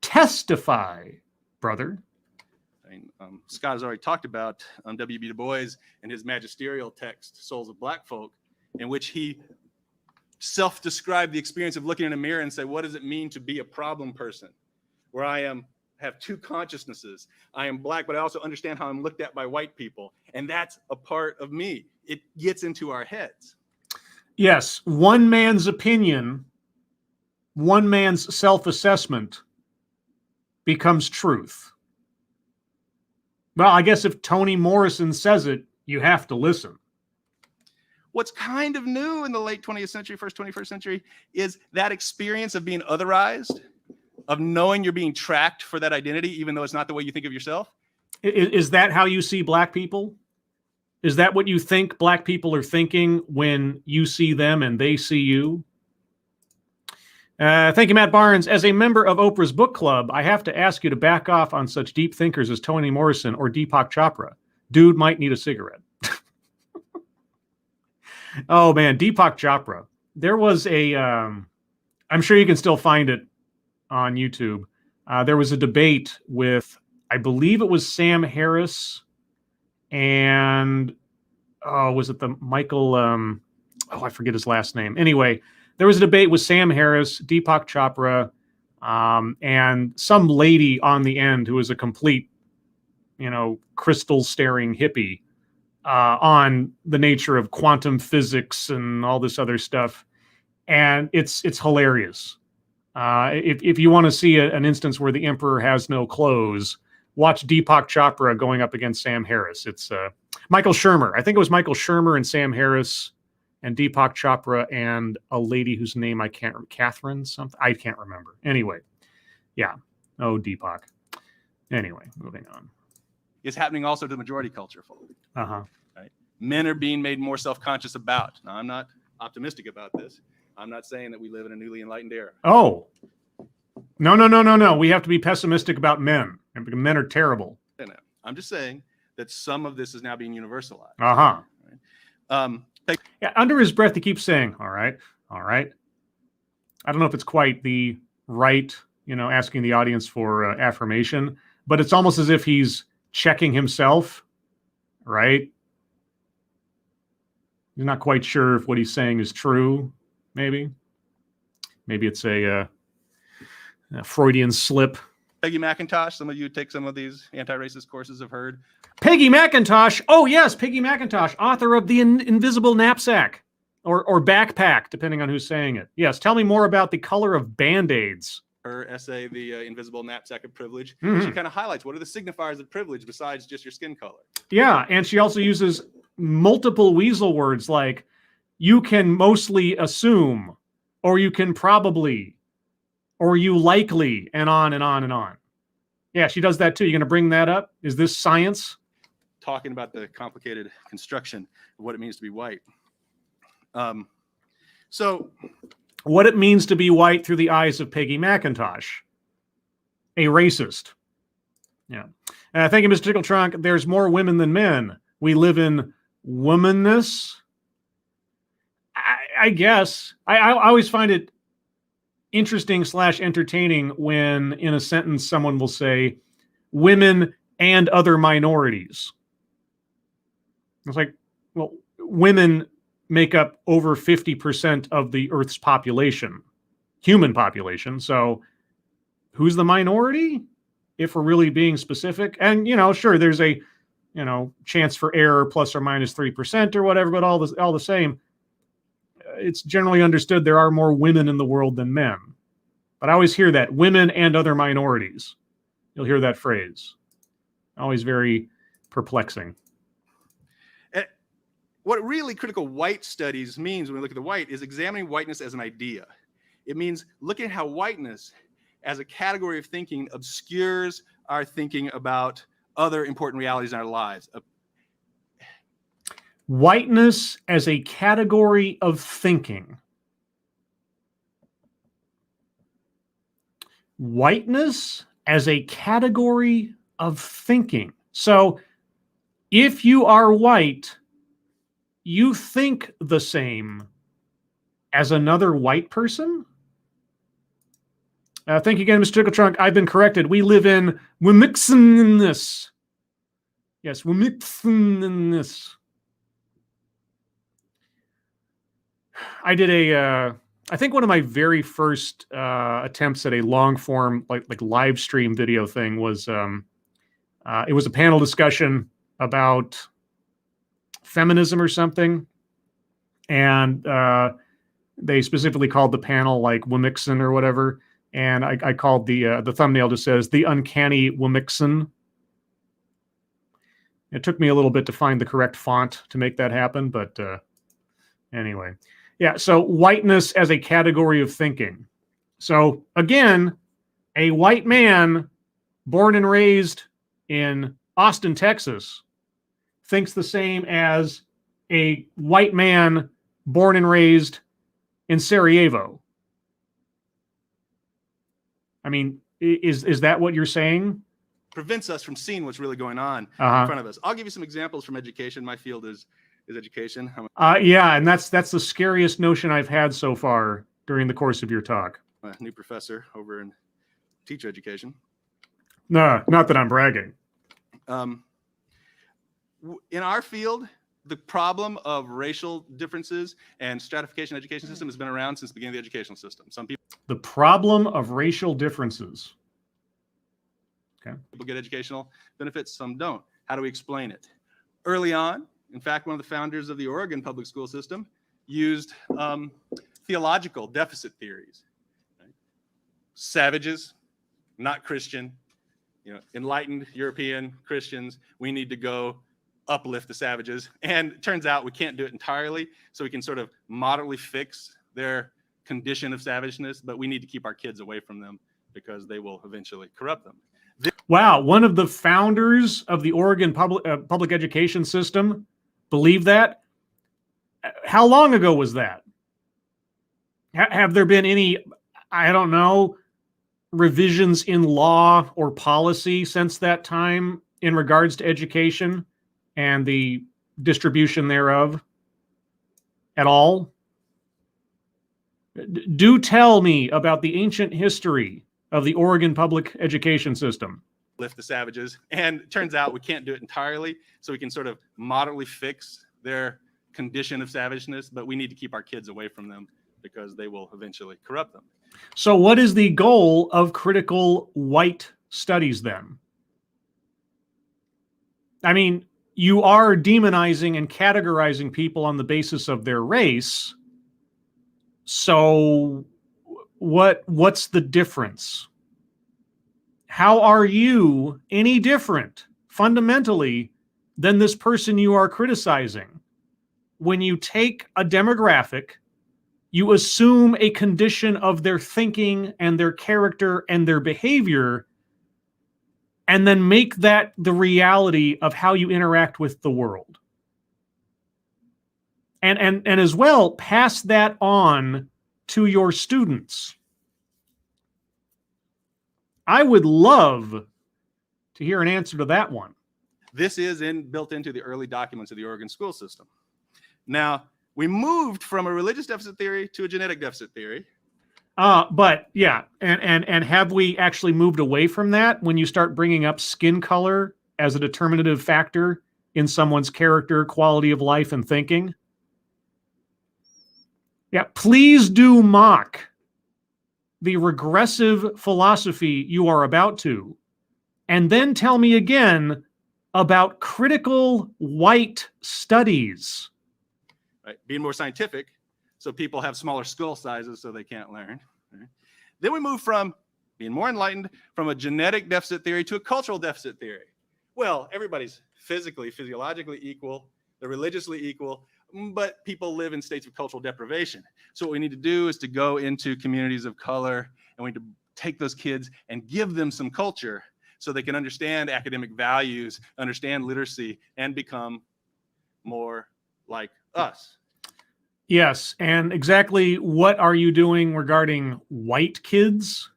Testify, brother. I mean, Scott has already talked about W.E.B. Du Bois and his magisterial text, Souls of Black Folk, in which he self-described the experience of looking in a mirror and say, what does it mean to be a problem person? Where I have two consciousnesses. I am black, but I also understand how I'm looked at by white people. And that's a part of me. It gets into our heads. Yes, one man's opinion, one man's self-assessment becomes truth. Well, I guess if Toni Morrison says it, you have to listen. What's kind of new in the late 20th century, first 21st century, is that experience of being otherized, of knowing you're being tracked for that identity, even though it's not the way you think of yourself. Is that how you see black people? Is that what you think black people are thinking when you see them and they see you? Thank you, Matt Barnes. As a member of Oprah's book club, I have to ask you to back off on such deep thinkers as Toni Morrison or Deepak Chopra. Dude might need a cigarette. Oh, man, Deepak Chopra. There was a, I'm sure you can still find it on YouTube. There was a debate with, I believe it was Sam Harris and, was it the Michael, I forget his last name. Anyway, there was a debate with Sam Harris, Deepak Chopra, and some lady on the end who was a complete, crystal staring hippie on the nature of quantum physics and all this other stuff. And it's hilarious. If you want to see an instance where the emperor has no clothes, watch Deepak Chopra going up against Sam Harris. It's Michael Shermer. I think it was Michael Shermer and Sam Harris and Deepak Chopra and a lady whose name I can't remember, Catherine something. I can't remember. Anyway, yeah. Oh, Deepak. Anyway, moving on. It's happening also to the majority culture, folks. Uh-huh. Right? Men are being made more self-conscious about. Now, I'm not optimistic about this. I'm not saying that we live in a newly enlightened era. Oh. No. We have to be pessimistic about men. Men are terrible. I'm just saying that some of this is now being universalized. Uh-huh. Right? Yeah, under his breath, he keeps saying, all right. I don't know if it's quite the right, asking the audience for affirmation, but it's almost as if he's checking himself, right? He's not quite sure if what he's saying is true, maybe. Maybe it's a Freudian slip. Peggy McIntosh, some of you take some of these anti-racist courses have heard. Peggy McIntosh. Oh, yes, Peggy McIntosh, author of The Invisible Knapsack or Backpack, depending on who's saying it. Yes, tell me more about the color of Band-Aids. Her essay, The Invisible Knapsack of Privilege, Mm-hmm. she kind of highlights what are the signifiers of privilege besides just your skin color. Yeah, and she also uses multiple weasel words like you can mostly assume, or you can probably, or you likely, and on and on and on. Yeah, she does that too. You going to bring that up? Is this science? Talking about the complicated construction of what it means to be white. So what it means to be white through the eyes of Peggy McIntosh, a racist. Yeah. Thank you, Mr. Tickle Trunk. There's more women than men. We live in womanness. I guess I always find it interesting / entertaining when in a sentence someone will say women and other minorities. It's like, well, women make up over 50% of the Earth's population, human population. So who's the minority? If we're really being specific, and sure, there's a chance for error plus or minus 3% or whatever, but all the same, it's generally understood there are more women in the world than men. But I always hear that, women and other minorities. You'll hear that phrase. Always very perplexing. What really critical white studies means when we look at the white is examining whiteness as an idea. It means looking at how whiteness as a category of thinking obscures our thinking about other important realities in our lives. Whiteness as a category of thinking. Whiteness as a category of thinking. So if you are white, you think the same as another white person? Thank you again, Mr. Tickle Trunk. I've been corrected. We live in Wimixenness. Yes, Wimixenness. I did I think one of my very first attempts at a long form, like live stream video thing was, it was a panel discussion about feminism or something. And they specifically called the panel like Wimixen or whatever. And I called the thumbnail just says the uncanny Wimixen. It took me a little bit to find the correct font to make that happen. But anyway, yeah. So whiteness as a category of thinking. So again, a white man born and raised in Austin, Texas, thinks the same as a white man born and raised in Sarajevo. I mean, is that what you're saying? Prevents us from seeing what's really going on in front of us. I'll give you some examples from education. My field is education. Yeah, and that's the scariest notion I've had so far during the course of your talk. A new professor over in teacher education. No, not that I'm bragging. In our field, the problem of racial differences and stratification education system has been around since the beginning of the educational system. Some people. The problem of racial differences. Okay. People get educational benefits, some don't. How do we explain it? Early on, in fact, one of the founders of the Oregon public school system used theological deficit theories. Right? Savages, not Christian, enlightened European Christians, we need to go uplift the savages. And it turns out we can't do it entirely, so we can sort of moderately fix their condition of savageness, but we need to keep our kids away from them because they will eventually corrupt them. Wow, one of the founders of the Oregon public education system believed that? How long ago was that? Have there been any, I don't know, revisions in law or policy since that time in regards to education and the distribution thereof at all? Do tell me about the ancient history of the Oregon public education system. Lift the savages. And it turns out we can't do it entirely, so we can sort of moderately fix their condition of savageness, but we need to keep our kids away from them because they will eventually corrupt them. So what is the goal of critical white studies then? I mean, you are demonizing and categorizing people on the basis of their race. So what's the difference? How are you any different fundamentally than this person you are criticizing? When you take a demographic, you assume a condition of their thinking and their character and their behavior, and then make that the reality of how you interact with the world. And as well, pass that on to your students. I would love to hear an answer to that one. This is built into the early documents of the Oregon school system. Now, We moved from a religious deficit theory to a genetic deficit theory. But yeah, and have we actually moved away from that when you start bringing up skin color as a determinative factor in someone's character, quality of life, and thinking? Yeah, please do mock the regressive philosophy you are about to, and then tell me again about critical white studies. Right? Being more scientific, so people have smaller skull sizes so they can't learn. Right? Then we move from being more enlightened from a genetic deficit theory to a cultural deficit theory. Well, everybody's physically, physiologically equal, they're religiously equal, but people live in states of cultural deprivation. So what we need to do is to go into communities of color, and we need to take those kids and give them some culture so they can understand academic values, understand literacy, and become more like us. Yes, and exactly what are you doing regarding white kids?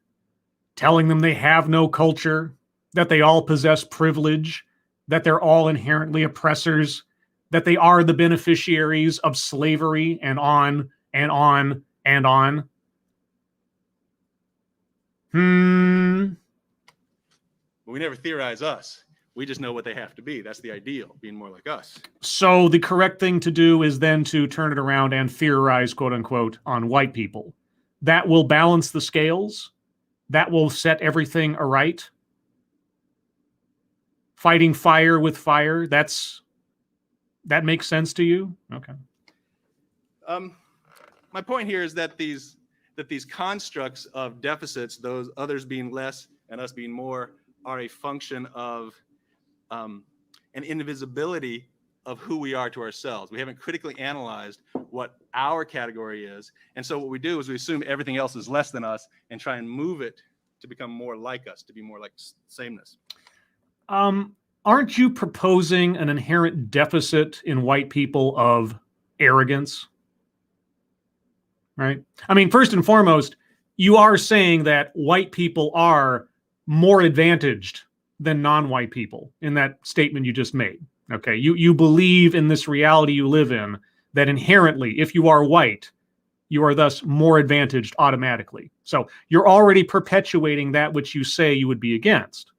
Telling them they have no culture, that they all possess privilege, that they're all inherently oppressors, that they are the beneficiaries of slavery, and on and on and on. We never theorize us. We just know what they have to be. That's the ideal, being more like us. So the correct thing to do is then to turn it around and theorize, quote unquote, on white people. That will balance the scales. That will set everything aright. Fighting fire with fire, that makes sense to you? Okay. My point here is that these constructs of deficits, those others being less and us being more, are a function of an invisibility of who we are to ourselves. We haven't critically analyzed what our category is. And so what we do is we assume everything else is less than us and try and move it to become more like us, to be more like sameness. Aren't you proposing an inherent deficit in white people of arrogance? Right? I mean, first and foremost, you are saying that white people are more advantaged than non-white people in that statement you just made. Okay, you believe in this reality you live in, that inherently, if you are white, you are thus more advantaged automatically. So you're already perpetuating that which you say you would be against.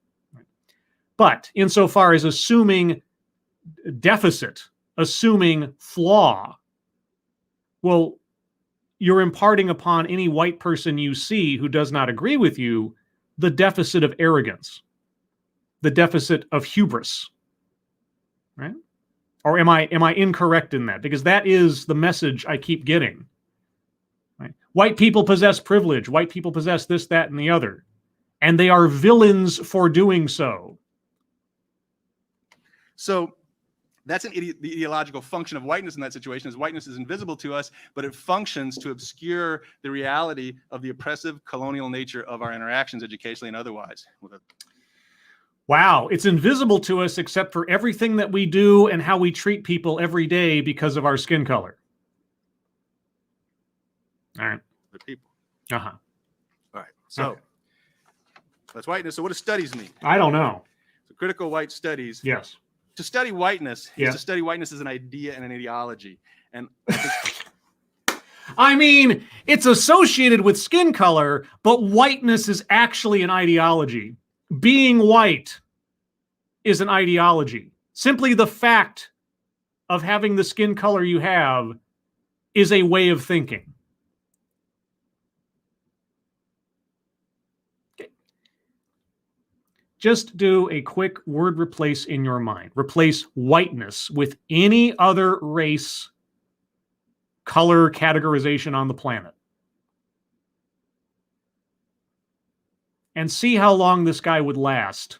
But insofar as assuming deficit, assuming flaw, well, you're imparting upon any white person you see who does not agree with you the deficit of arrogance, the deficit of hubris, right? Or am I incorrect in that? Because that is the message I keep getting. Right? White people possess privilege. White people possess this, that, and the other. And they are villains for doing so. So that's the ideological function of whiteness in that situation, is whiteness is invisible to us, but it functions to obscure the reality of the oppressive colonial nature of our interactions educationally and otherwise. Wow, it's invisible to us except for everything that we do and how we treat people every day because of our skin color. All right. The people. Uh-huh. All right. So okay. That's whiteness. So what do studies mean? I don't know. So critical white studies. Yes. To study whiteness yeah. is to study whiteness as an idea and an ideology. And I mean, it's associated with skin color, but whiteness is actually an ideology. Being white is an ideology. Simply the fact of having the skin color you have is a way of thinking. Okay. Just do a quick word replace in your mind. Replace whiteness with any other race, color categorization on the planet. And see how long this guy would last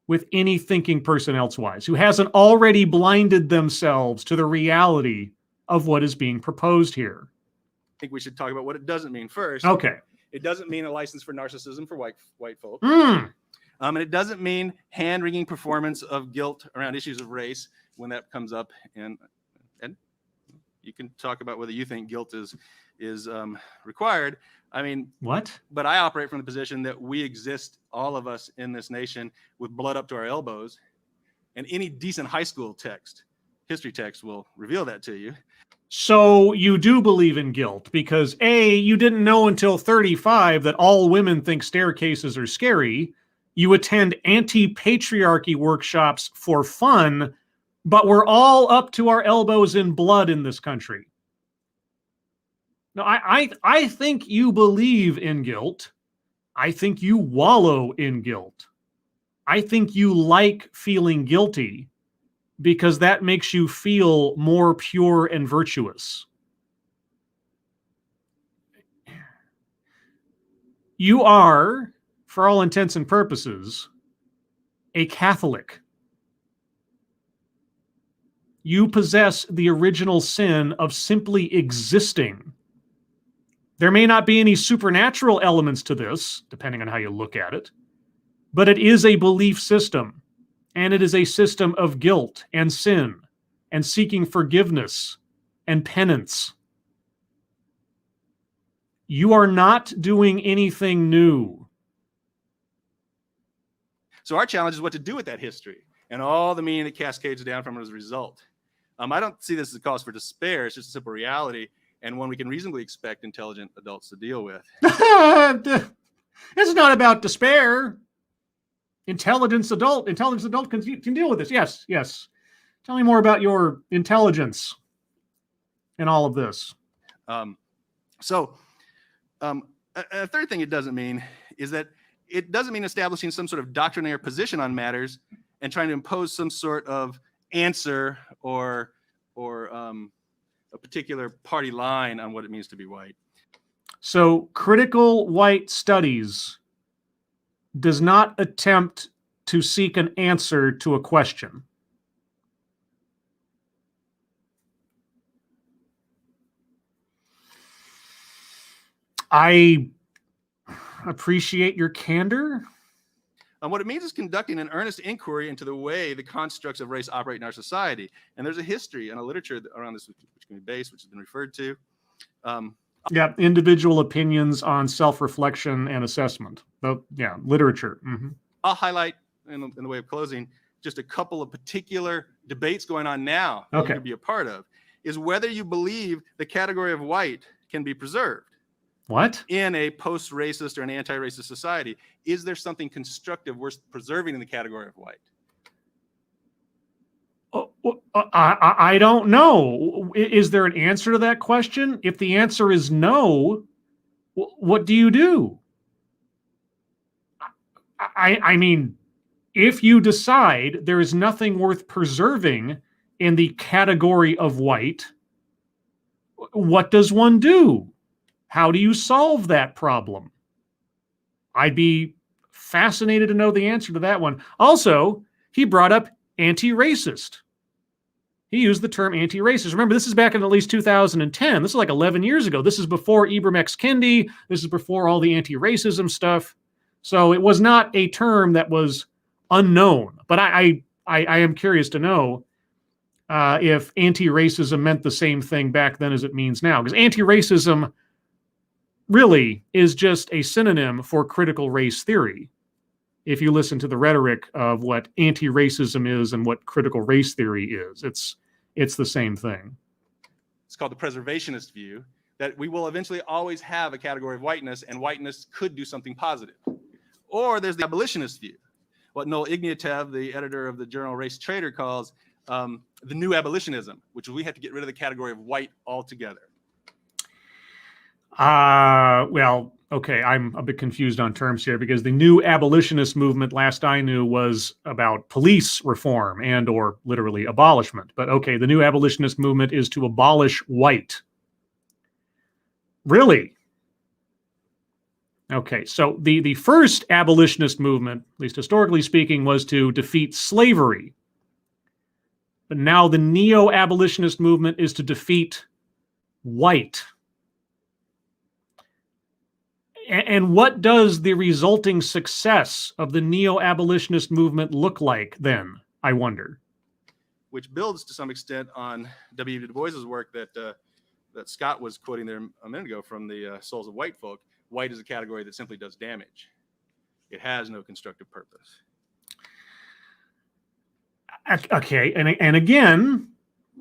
with any thinking person elsewise who hasn't already blinded themselves to the reality of what is being proposed here. I think we should talk about what it doesn't mean first. Okay. It doesn't mean a license for narcissism for white folk. And it doesn't mean hand-wringing performance of guilt around issues of race when that comes up. And you can talk about whether you think guilt is required. I mean, what? But I operate from the position that we exist, all of us in this nation, with blood up to our elbows. And any decent high school text history text will reveal that to you. So you do believe in guilt because A, you didn't know until 35 that all women think staircases are scary. You attend anti-patriarchy workshops for fun, but we're all up to our elbows in blood in this country. No, I think you believe in guilt. I think you wallow in guilt. I think you like feeling guilty because that makes you feel more pure and virtuous. You are, for all intents and purposes, a Catholic. You possess the original sin of simply existing. There may not be any supernatural elements to this, depending on how you look at it, but it is a belief system, and it is a system of guilt and sin and seeking forgiveness and penance. You are not doing anything new. So our challenge is what to do with that history and all the meaning that cascades down from it as a result. I don't see this as a cause for despair. It's just a simple reality, and one we can reasonably expect intelligent adults to deal with. It's not about despair. Intelligent adult can deal with this. Yes, yes. Tell me more about your intelligence in all of this. A third thing it doesn't mean is that it doesn't mean establishing some sort of doctrinaire position on matters and trying to impose some sort of answer or a particular party line on what it means to be white. So critical white studies does not attempt to seek an answer to a question. I appreciate your candor. What it means is conducting an earnest inquiry into the way the constructs of race operate in our society. And there's a history and a literature around this which can be based, which has been referred to. Yeah, individual opinions on self-reflection and assessment. But yeah, literature. Mm-hmm. I'll highlight, in the way of closing, just a couple of particular debates going on now that you could be a part of, is whether you believe the category of white can be preserved. What? In a post-racist or an anti-racist society. Is there something constructive worth preserving in the category of white? I don't know. Is there an answer to that question? If the answer is no, what do you do? I mean, if you decide there is nothing worth preserving in the category of white, what does one do? How do you solve that problem? I'd be fascinated to know the answer to that one. Also, he brought up anti-racist. He used the term anti-racist. Remember, this is back in at least 2010. This is like 11 years ago. This is before Ibram X. Kendi. This is before all the anti-racism stuff. So it was not a term that was unknown. But I am curious to know if anti-racism meant the same thing back then as it means now. Because anti-racism really is just a synonym for critical race theory. If you listen to the rhetoric of what anti-racism is and what critical race theory is, it's the same thing. It's called the preservationist view, that we will eventually always have a category of whiteness, and whiteness could do something positive. Or there's the abolitionist view, what Noel Ignatieff, the editor of the journal Race Trader, calls the new abolitionism, which we have to get rid of the category of white altogether. Well, okay, I'm a bit confused on terms here because the Neo-Abolitionist Movement, last I knew, was about police reform and or literally abolishment. But okay, the Neo-Abolitionist Movement is to abolish white. Really? Okay, so the first abolitionist movement, at least historically speaking, was to defeat slavery. But now the Neo-Abolitionist Movement is to defeat white. And what does the resulting success of the Neo-Abolitionist movement look like then, I wonder? Which builds to some extent on W.E.B. Du Bois's work that Scott was quoting there a minute ago from the Souls of White Folk. White is a category that simply does damage. It has no constructive purpose. Okay, and again,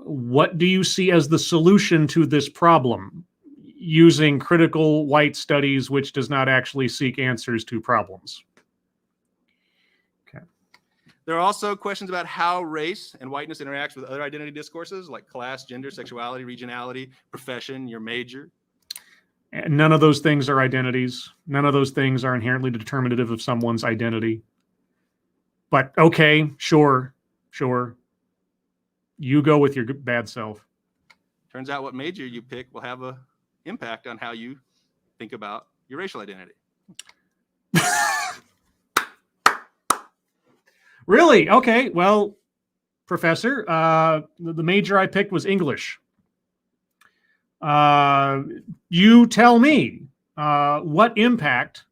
what do you see as the solution to this problem using critical white studies, which does not actually seek answers to problems? Okay. There are also questions about how race and whiteness interacts with other identity discourses like class, gender, sexuality, regionality, profession, your major. And none of those things are identities. None of those things are inherently determinative of someone's identity. But okay, sure. You go with your bad self. Turns out what major you pick will have an impact on how you think about your racial identity. Really? Okay. Well, Professor, the major I picked was English. You tell me what impact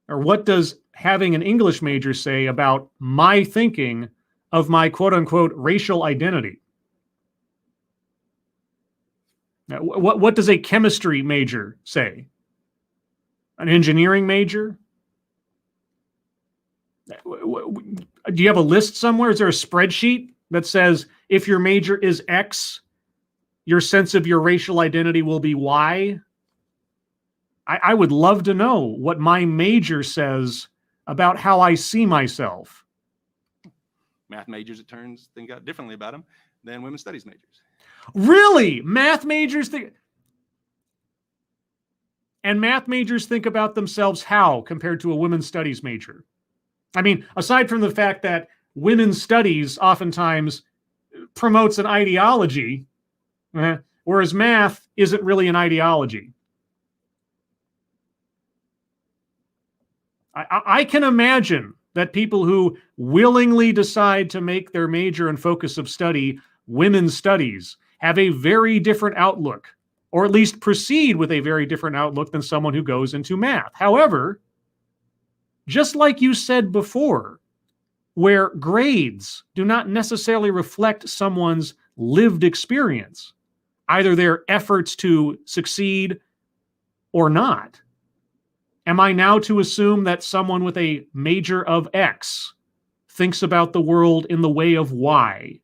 or what does having an English major say about my thinking of my quote unquote racial identity? Now, what does a chemistry major say? An engineering major? Do you have a list somewhere? Is there a spreadsheet that says if your major is X, your sense of your racial identity will be Y? I would love to know what my major says about how I see myself. Math majors, it turns, think out differently about them than women's studies majors. Really? Math majors think... And math majors think about themselves how compared to a women's studies major? I mean, aside from the fact that women's studies oftentimes promotes an ideology, whereas math isn't really an ideology. I can imagine that people who willingly decide to make their major and focus of study women's studies have a very different outlook, or at least proceed with a very different outlook than someone who goes into math. However, just like you said before, where grades do not necessarily reflect someone's lived experience, either their efforts to succeed or not, am I now to assume that someone with a major of X thinks about the world in the way of Y?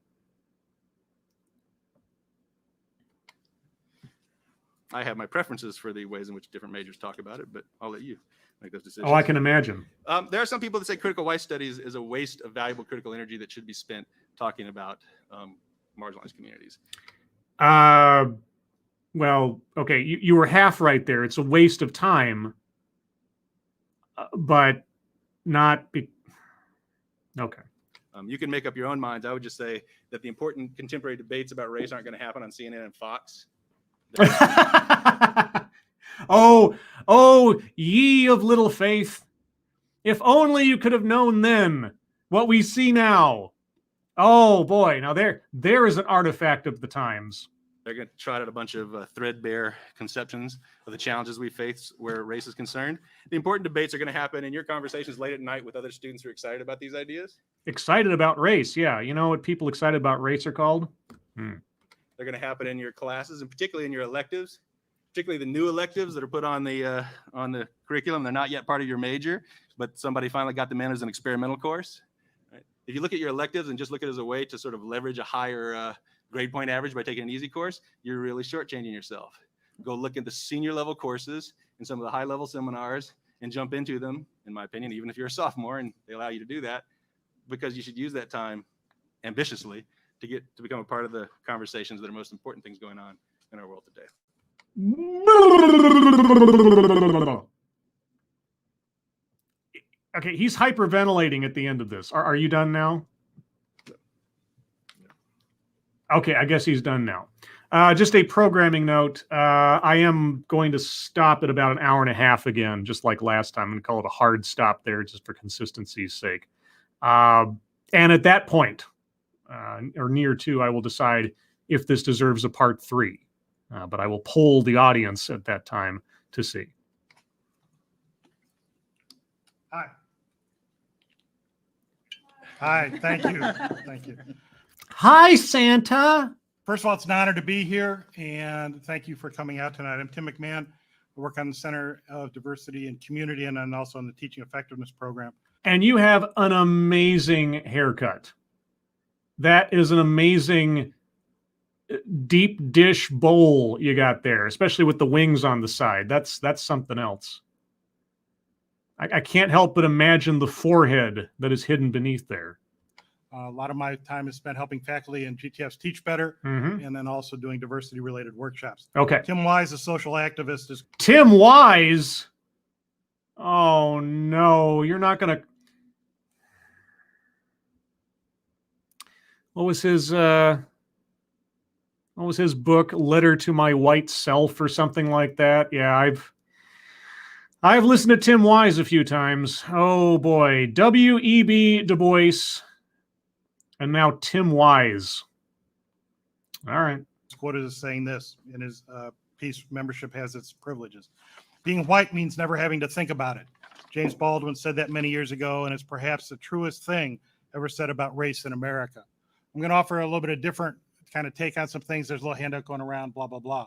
I have my preferences for the ways in which different majors talk about it, but I'll let you make those decisions. Oh, I can imagine. There are some people that say critical white studies is a waste of valuable critical energy that should be spent talking about marginalized communities. Well, okay, you were half right there. It's a waste of time, but not... Okay. You can make up your own minds. I would just say that the important contemporary debates about race aren't going to happen on CNN and Fox. Oh, ye of little faith. If only you could have known then what we see now. Oh boy, now there is an artifact of the times. They're going to trot out a bunch of threadbare conceptions of the challenges we face where race is concerned. The important debates are going to happen in your conversations late at night with other students who are excited about these ideas. Excited about race, yeah. You know what people excited about race are called? They're going to happen in your classes, and particularly in your electives, particularly the new electives that are put on the curriculum. They're not yet part of your major, but somebody finally got them in as an experimental course. Right? If you look at your electives and just look at it as a way to sort of leverage a higher grade point average by taking an easy course, you're really shortchanging yourself. Go look at the senior level courses and some of the high level seminars and jump into them, in my opinion, even if you're a sophomore and they allow you to do that, because you should use that time ambitiously to become a part of the conversations that are most important things going on in our world today. Okay, he's hyperventilating at the end of this. Are you done now? Okay, I guess he's done now. Just a programming note. I am going to stop at about an hour and a half again, just like last time. I'm going to call it a hard stop there just for consistency's sake. And at that point, or near to, I will decide if this deserves a part 3. But I will poll the audience at that time to see. Hi. Hi, thank you. Thank you. Hi, Santa. First of all, it's an honor to be here, and thank you for coming out tonight. I'm Tim Mcmahon. I work on the Center of Diversity and Community, and I'm also on the Teaching Effectiveness Program. And you have an amazing haircut. That is an amazing deep dish bowl you got there, especially with the wings on the side. That's something else. I can't help but imagine the forehead that is hidden beneath there. A lot of my time is spent helping faculty and GTFs teach better, and then also doing diversity-related workshops. Okay. Tim Wise, a social activist, is Tim Wise. Oh no, you're not gonna. What was his book? Letter to My White Self or something like that? Yeah, I've listened to Tim Wise a few times. Oh boy, W.E.B. Du Bois, and now Tim Wise. All right. quoted as saying this in his piece, Membership Has Its Privileges. Being white means never having to think about it. James Baldwin said that many years ago, and it's perhaps the truest thing ever said about race in America. I'm going to offer a little bit of different kind of take on some things. There's a little handout going around, blah, blah, blah.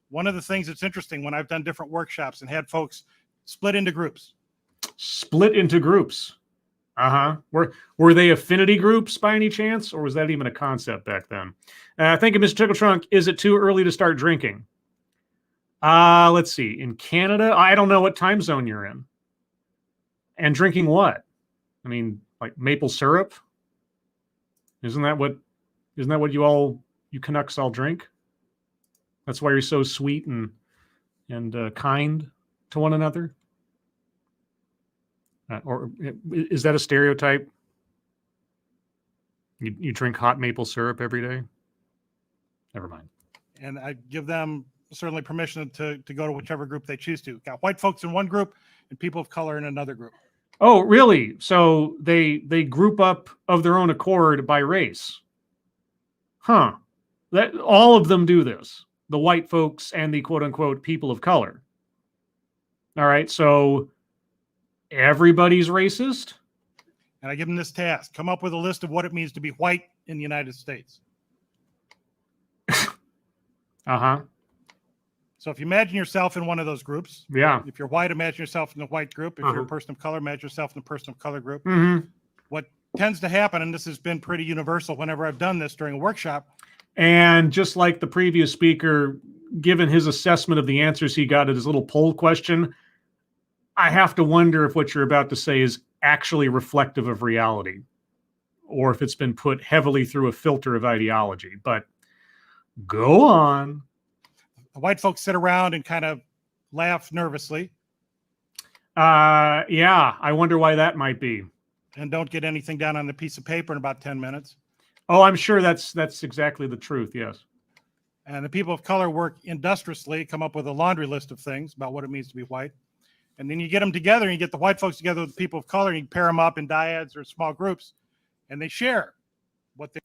One of the things that's interesting when I've done different workshops and had folks split into groups. Split into groups. Uh-huh. Were they affinity groups by any chance, or was that even a concept back then? Thank you, Mr. Tickle Trunk. Is it too early to start drinking? Let's see. In Canada, I don't know what time zone you're in. And drinking what? I mean, like maple syrup? Isn't that what you Canucks all drink? That's why you're so sweet and kind to one another? Or is that a stereotype? You drink hot maple syrup every day? Never mind. And I give them certainly permission to go to whichever group they choose to. Got white folks in one group and people of color in another group. Oh, really? So they group up of their own accord by race? Huh. That all of them do this. The white folks and the quote unquote people of color. All right, so everybody's racist? And I give them this task: come up with a list of what it means to be white in the United States. Uh-huh. So if you imagine yourself in one of those groups, Yeah. if you're white, imagine yourself in the white group. If you're a person of color, imagine yourself in the person of color group. Mm-hmm. What tends to happen, and this has been pretty universal whenever I've done this during a workshop. And just like the previous speaker, given his assessment of the answers he got at his little poll question, I have to wonder if what you're about to say is actually reflective of reality, or if it's been put heavily through a filter of ideology. But go on. The white folks sit around and kind of laugh nervously. Yeah, I wonder why that might be. And don't get anything down on a piece of paper in about 10 minutes. Oh, I'm sure that's exactly the truth, yes. And the people of color work industriously, come up with a laundry list of things about what it means to be white. And then you get them together, and you get the white folks together with the people of color, and you pair them up in dyads or small groups, and they share what they.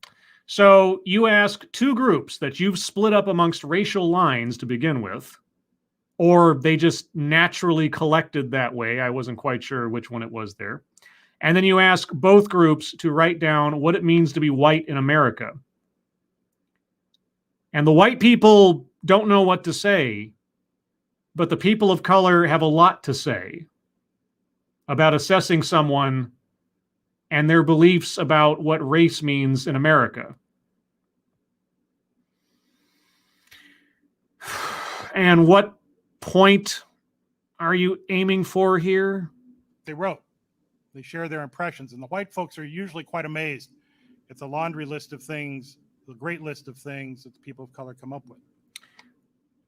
So you ask two groups that you've split up amongst racial lines to begin with, or they just naturally collected that way. I wasn't quite sure which one it was there. And then you ask both groups to write down what it means to be white in America. And the white people don't know what to say, but the people of color have a lot to say about assessing someone and their beliefs about what race means in America. And what point are you aiming for here? They wrote. They share their impressions. And the white folks are usually quite amazed at the laundry list of things, the great list of things that the people of color come up with.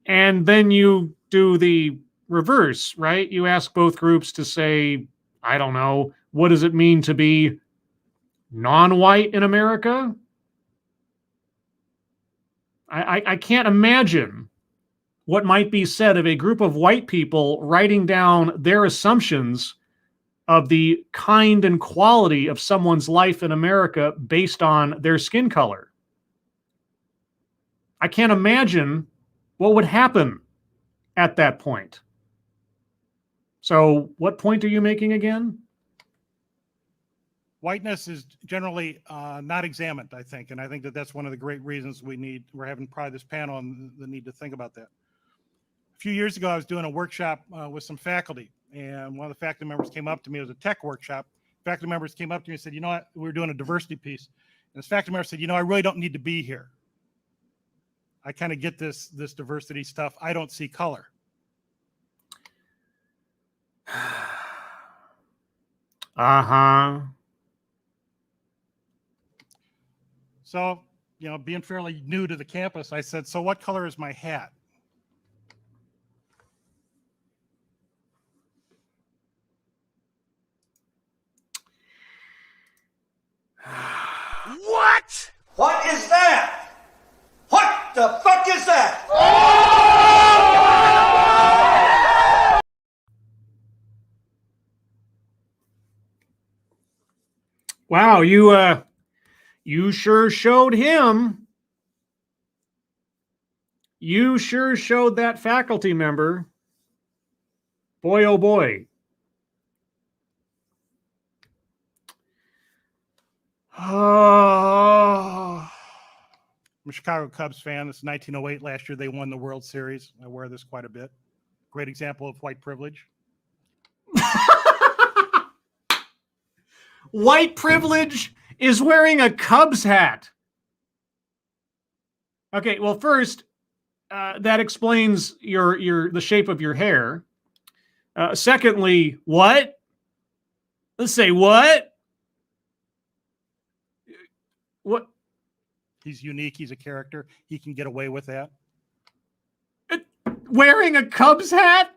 And then you do the reverse, right? You ask both groups to say, I don't know, what does it mean to be non-white in America? I can't imagine what might be said of a group of white people writing down their assumptions of the kind and quality of someone's life in America based on their skin color. I can't imagine what would happen at that point. So what point are you making again? Whiteness is generally not examined, I think. And I think that that's one of the great reasons we're having probably this panel and the need to think about that. A few years ago, I was doing a workshop with some faculty, and one of the faculty members came up to me. It was a tech workshop. Faculty members came up to me and said, you know what, we were doing a diversity piece. And this faculty member said, you know, I really don't need to be here. I kind of get this diversity stuff. I don't see color. Uh-huh. So, being fairly new to the campus, I said, so what color is my hat? What? What is that? What the fuck is that? Wow, you sure showed him. You sure showed that faculty member. Boy, oh boy. Oh. I'm a Chicago Cubs fan. This is 1908. Last year, they won the World Series. I wear this quite a bit. Great example of white privilege. White privilege is wearing a Cubs hat. Okay, well, first, that explains the shape of your hair. Secondly, what? Let's say what? What? He's unique. He's a character. He can get away with that. Wearing a Cubs hat?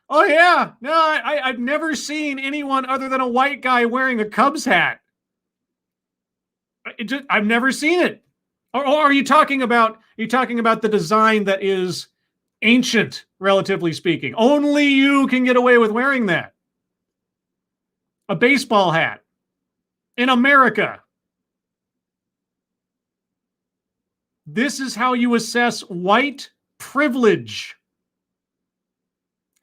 Oh, yeah. No, I've never seen anyone other than a white guy wearing a Cubs hat. I've never seen it. Or are you talking about the design that is ancient, relatively speaking? Only you can get away with wearing that. A baseball hat in America. This is how you assess white privilege.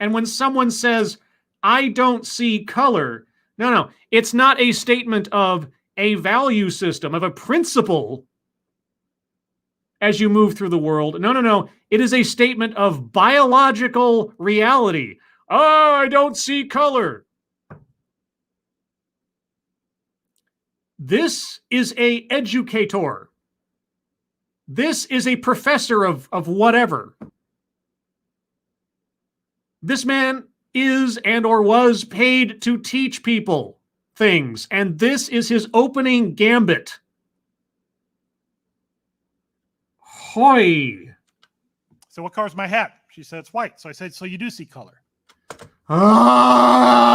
And when someone says, I don't see color, no, it's not a statement of a value system, of a principle as you move through the world. No. It is a statement of biological reality. Oh, I don't see color. This is a educator. This is a professor of whatever. This man is and or was paid to teach people things, and this is his opening gambit. Hoy. So what color is my hat? She said it's white. So I said, so you do see color. Ah!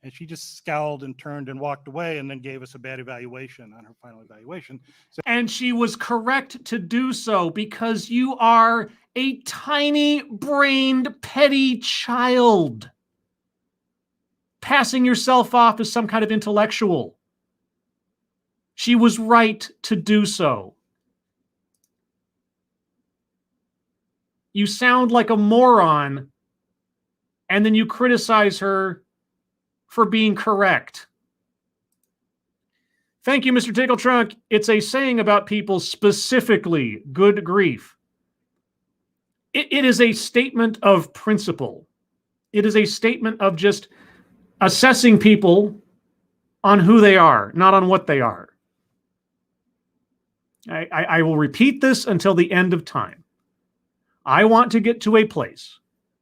And she just scowled and turned and walked away and then gave us a bad evaluation on her final evaluation. So, and she was correct to do so because you are a tiny-brained, petty child, passing yourself off as some kind of intellectual. She was right to do so. You sound like a moron, and then you criticize her for being correct. Thank you, Mr. Tickle Trunk. It's a saying about people specifically, good grief. It is a statement of principle. It is a statement of just assessing people on who they are, not on what they are. I will repeat this until the end of time. I want to get to a place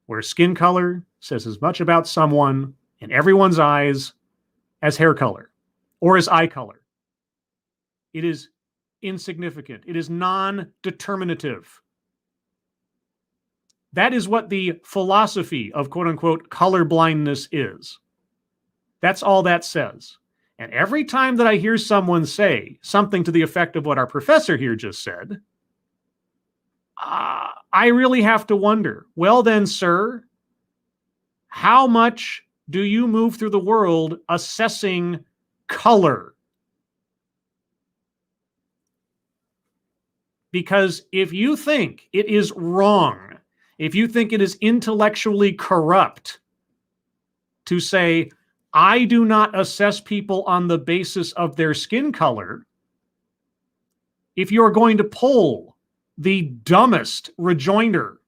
where skin color says as much about someone in everyone's eyes as hair color or as eye color. It is insignificant. It is non-determinative. That is what the philosophy of quote-unquote color blindness is. That's all that says. And every time that I hear someone say something to the effect of what our professor here just said, I really have to wonder, well then, sir, how much do you move through the world assessing color? Because if you think it is wrong, if you think it is intellectually corrupt to say, I do not assess people on the basis of their skin color, if you're going to poll the dumbest rejoinder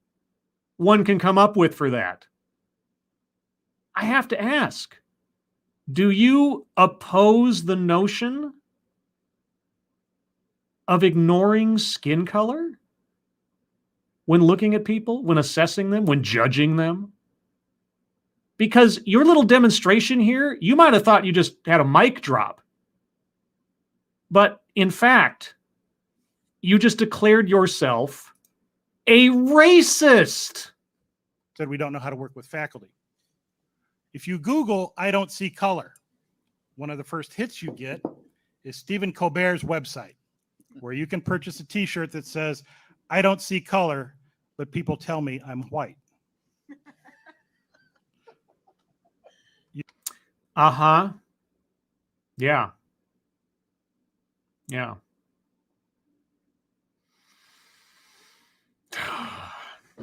one can come up with for that, I have to ask, do you oppose the notion of ignoring skin color when looking at people, when assessing them, when judging them? Because your little demonstration here, you might have thought you just had a mic drop. But in fact, you just declared yourself a racist. Said we don't know how to work with faculty. If you Google, I don't see color, one of the first hits you get is Stephen Colbert's website, where you can purchase a t-shirt that says, I don't see color, but people tell me I'm white. Uh-huh. Yeah. Yeah.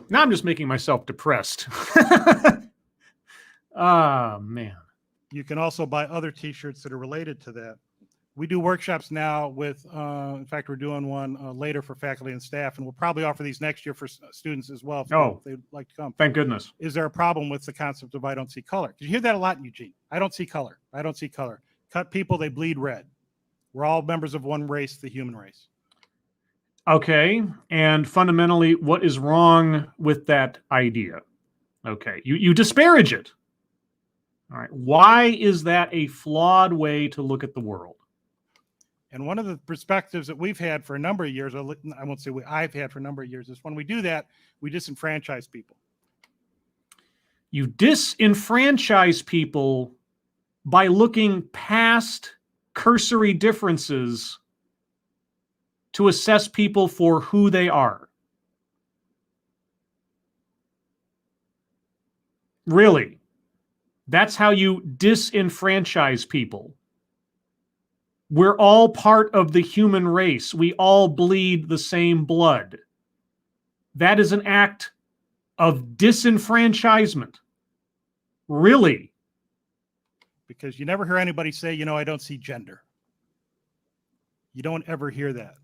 Now I'm just making myself depressed. Ah, man. You can also buy other t-shirts that are related to that. We do workshops now with, in fact, we're doing one later for faculty and staff, and we'll probably offer these next year for students as well if they'd like to come. Thank goodness. Is there a problem with the concept of I don't see color? Because you hear that a lot in Eugene. I don't see color. I don't see color. Cut people, they bleed red. We're all members of one race, the human race. Okay. And fundamentally, what is wrong with that idea? Okay. You disparage it. All right. Why is that a flawed way to look at the world? And one of the perspectives that we've had for a number of years, I won't say I've had for a number of years, is when we do that, we disenfranchise people. You disenfranchise people by looking past cursory differences to assess people for who they are. Really? That's how you disenfranchise people. We're all part of the human race. We all bleed the same blood. That is an act of disenfranchisement. Really? Because you never hear anybody say, you know, I don't see gender. You don't ever hear that.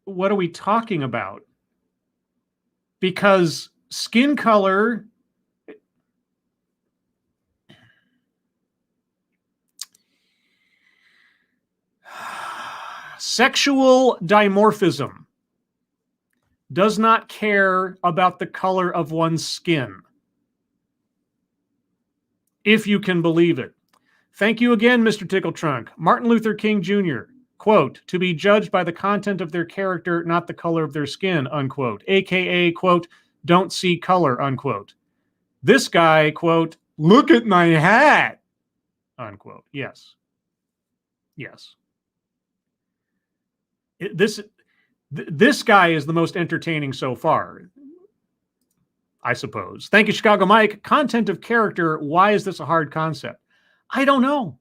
What are we talking about? Because skin color, sexual dimorphism does not care about the color of one's skin, if you can believe it. Thank you again, Mr. Tickletrunk. Martin Luther King Jr., quote, to be judged by the content of their character, not the color of their skin, unquote, aka, quote, don't see color, unquote. This guy, quote, look at my hat, unquote. Yes. Yes. This guy is the most entertaining so far, I suppose. Thank you, Chicago Mike. Content of character, why is this a hard concept? I don't know.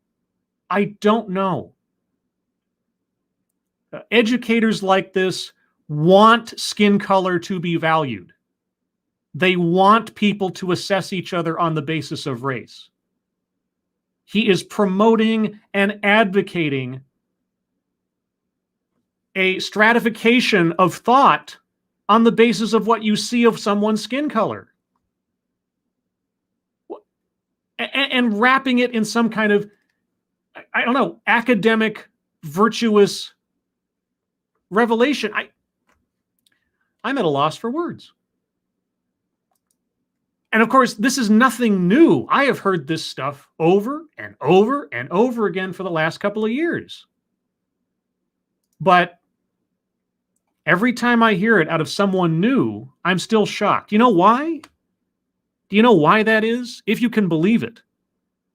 I don't know. Educators like this want skin color to be valued. They want people to assess each other on the basis of race. He is promoting and advocating a stratification of thought on the basis of what you see of someone's skin color. And wrapping it in some kind of, I don't know, academic, virtuous revelation. I'm at a loss for words. And of course, this is nothing new. I have heard this stuff over and over and over again for the last couple of years. But every time I hear it out of someone new, I'm still shocked. You know why? Do you know why that is? If you can believe it.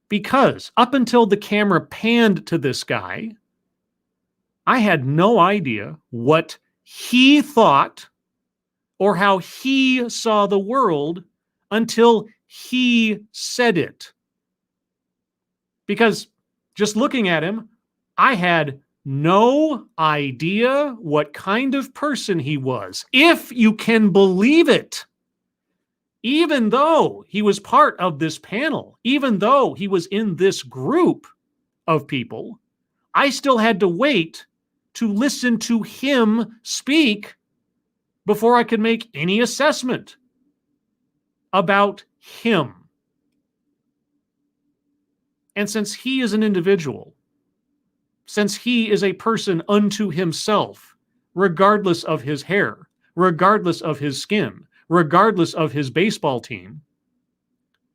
Because up until the camera panned to this guy, I had no idea what he thought or how he saw the world until he said it. Because just looking at him, I had no idea what kind of person he was, if you can believe it. Even though he was part of this panel, even though he was in this group of people, I still had to wait to listen to him speak before I could make any assessment about him. And since he is an individual, since he is a person unto himself, regardless of his hair, regardless of his skin, regardless of his baseball team,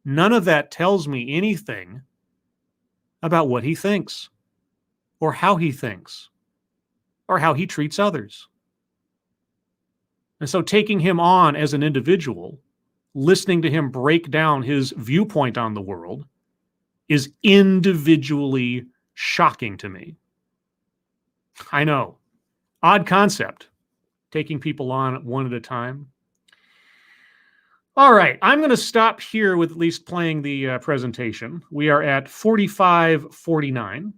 none of that tells me anything about what he thinks, or how he thinks, or how he treats others. And so taking him on as an individual, listening to him break down his viewpoint on the world, is individually shocking to me. I know. Odd concept, taking people on one at a time. All right, I'm going to stop here with at least playing the presentation. We are at 45:49,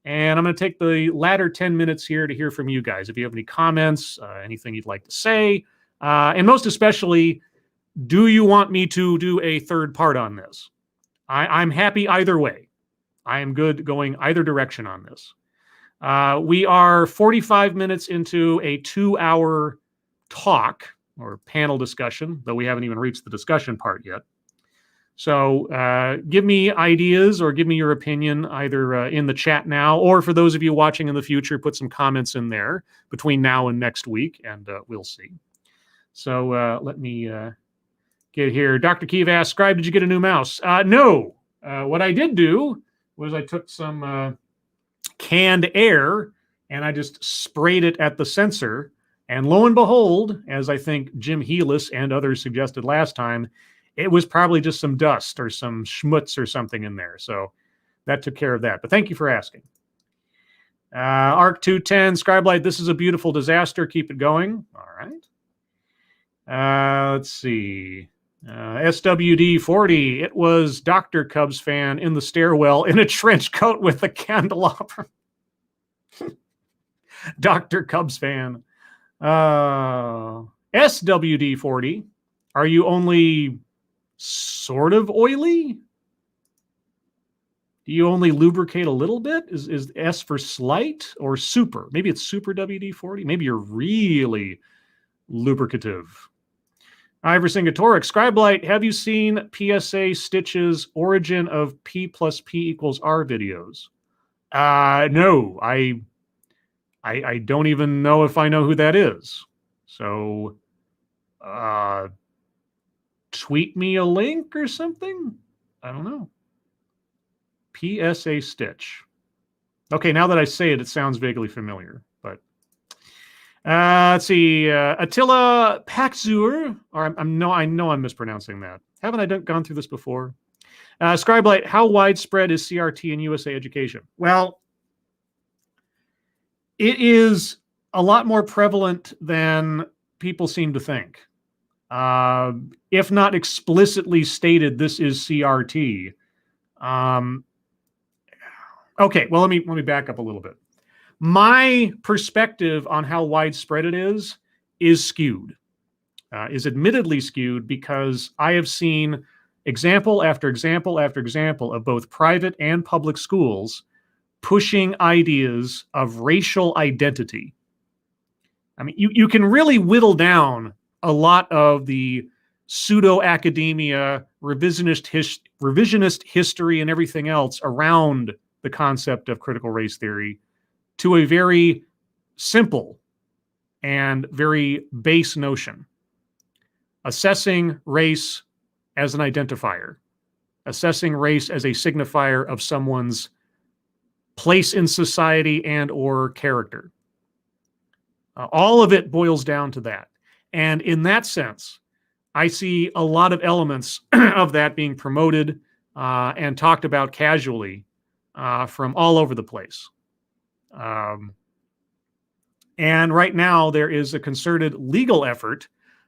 and I'm going to take the latter 10 minutes here to hear from you guys. If you have any comments, anything you'd like to say, and most especially, do you want me to do a third part on this? I'm happy either way. I am good going either direction on this. We are 45 minutes into a 2-hour talk or panel discussion, though we haven't even reached the discussion part yet. So give me ideas or give me your opinion either in the chat now, or for those of you watching in the future, put some comments in there between now and next week, and we'll see. So let me get here. Dr. Keeve asked, Scribe, did you get a new mouse? No. What I did do was I took some canned air and I just sprayed it at the sensor. And lo and behold, as I think Jim Healis and others suggested last time, it was probably just some dust or some schmutz or something in there. So that took care of that. But thank you for asking. Arc 210, Scribelight, this is a beautiful disaster. Keep it going. All right. Let's see. SWD 40, it was Dr. Cubs fan in the stairwell in a trench coat with a candelabra. Dr. Cubs fan. SWD 40, are you only sort of oily? Do you only lubricate a little bit? Is S for slight or super? Maybe it's super WD 40. Maybe you're really lubricative. Ivor Singatoric, Scribelight, have you seen PSA Stitch's origin of P plus P equals R videos? No, I don't even know if I know who that is. So tweet me a link or something? I don't know. PSA Stitch. Okay, now that I say it, it sounds vaguely familiar, but let's see. Attila Paxur, or I know I'm mispronouncing that. Haven't I gone through this before? Scribelight, how widespread is CRT in USA education? Well, it is a lot more prevalent than people seem to think. If not explicitly stated, this is CRT. Okay, well, let me back up a little bit. My perspective on how widespread it is skewed, is admittedly skewed because I have seen example after example after example of both private and public schools pushing ideas of racial identity. I mean, you can really whittle down a lot of the pseudo-academia, revisionist history and everything else around the concept of critical race theory to a very simple and very base notion. Assessing race as an identifier. Assessing race as a signifier of someone's place in society and or character. All of it boils down to that. And in that sense, I see a lot of elements of that being promoted and talked about casually from all over the place. And right now, there is a concerted legal effort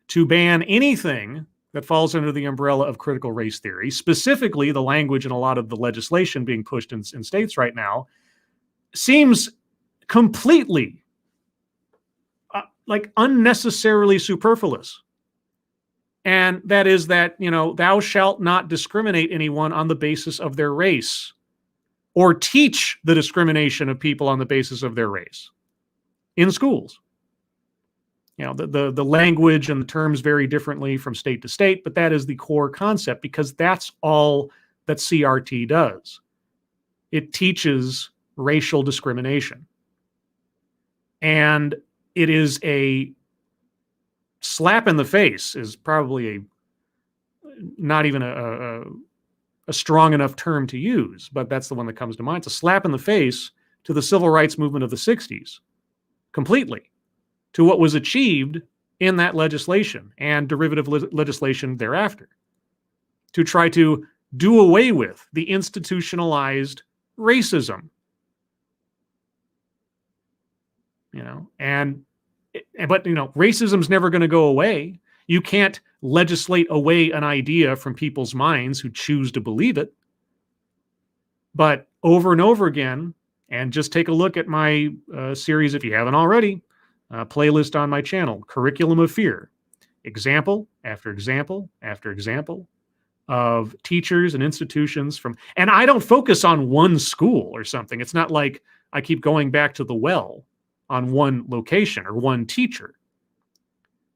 to ban anything that falls under the umbrella of critical race theory. Specifically, the language in a lot of the legislation being pushed in states right now seems completely like unnecessarily superfluous. And that is that, thou shalt not discriminate anyone on the basis of their race or teach the discrimination of people on the basis of their race in schools. The language and the terms vary differently from state to state, but that is the core concept because that's all that CRT does. it teaches racial discrimination. And it is a slap in the face, is probably not even a strong enough term to use, but that's the one that comes to mind. It's a slap in the face to the civil rights movement of the 60s, completely, to what was achieved in that legislation and derivative legislation thereafter, to try to do away with the institutionalized racism. But racism's never going to go away. You can't legislate away an idea from people's minds who choose to believe it. But over and over again, and just take a look at my series if you haven't already, playlist on my channel, Curriculum of Fear, example after example after example of teachers and institutions and I don't focus on one school or something. It's not like I keep going back to the well on one location or one teacher.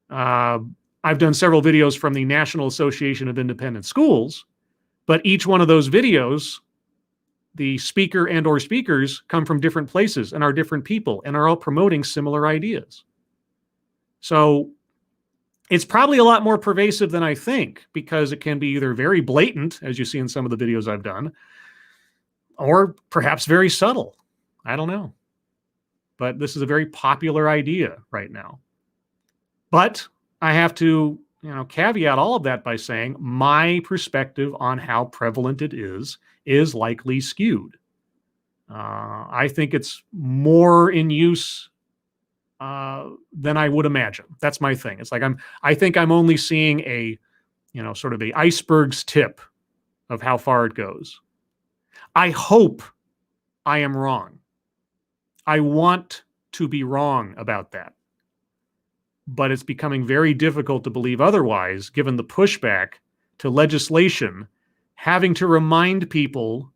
I've done several videos from the National Association of Independent Schools, but each one of those videos, the speaker and or speakers come from different places and are different people and are all promoting similar ideas. So it's probably a lot more pervasive than I think, because it can be either very blatant, as you see in some of the videos I've done, or perhaps very subtle. I don't know. But this is a very popular idea right now. But I have to, caveat all of that by saying my perspective on how prevalent it is likely skewed. I think it's more in use than I would imagine. That's my thing. It's like I think I'm only seeing a, sort of the iceberg's tip of how far it goes. I hope I am wrong. I want to be wrong about that. But it's becoming very difficult to believe otherwise, given the pushback to legislation having to remind people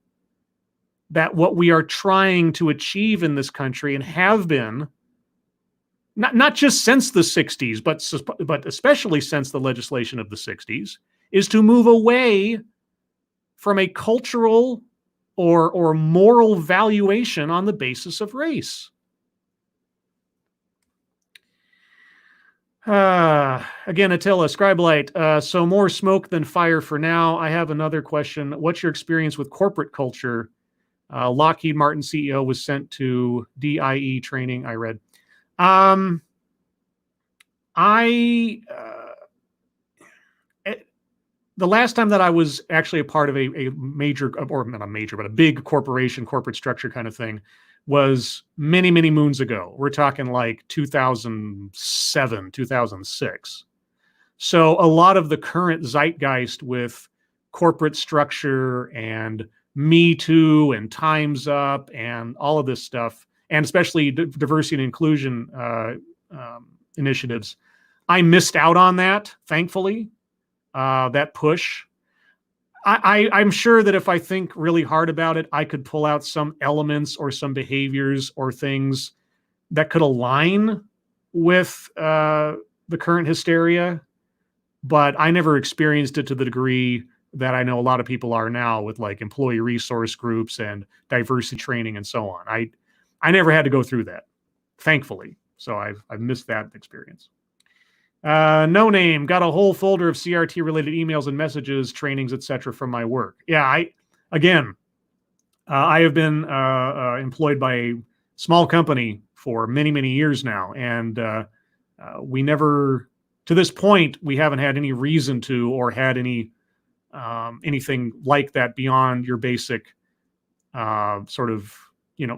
that what we are trying to achieve in this country and have been, not just since the 60s, but especially since the legislation of the 60s, is to move away from a cultural or moral valuation on the basis of race. Again, Attila, Scribelite, so more smoke than fire for now. I have another question. What's your experience with corporate culture? Lockheed Martin CEO was sent to DIE training, I read. The last time that I was actually a part of a major, or not a major, but a big corporation, corporate structure kind of thing, was many, many moons ago. We're talking like 2007, 2006. So a lot of the current zeitgeist with corporate structure and Me Too and Time's Up and all of this stuff, and especially diversity and inclusion initiatives, I missed out on that, thankfully, that push. I'm sure that if I think really hard about it, I could pull out some elements or some behaviors or things that could align with the current hysteria, but I never experienced it to the degree that I know a lot of people are now with like employee resource groups and diversity training and so on. I never had to go through that, thankfully. So I've missed that experience. No name, got a whole folder of CRT related emails and messages, trainings, etc. from my work. Yeah, I have been employed by a small company for many, many years now. And we never, to this point, we haven't had any reason to, or had any anything like that beyond your basic sort of,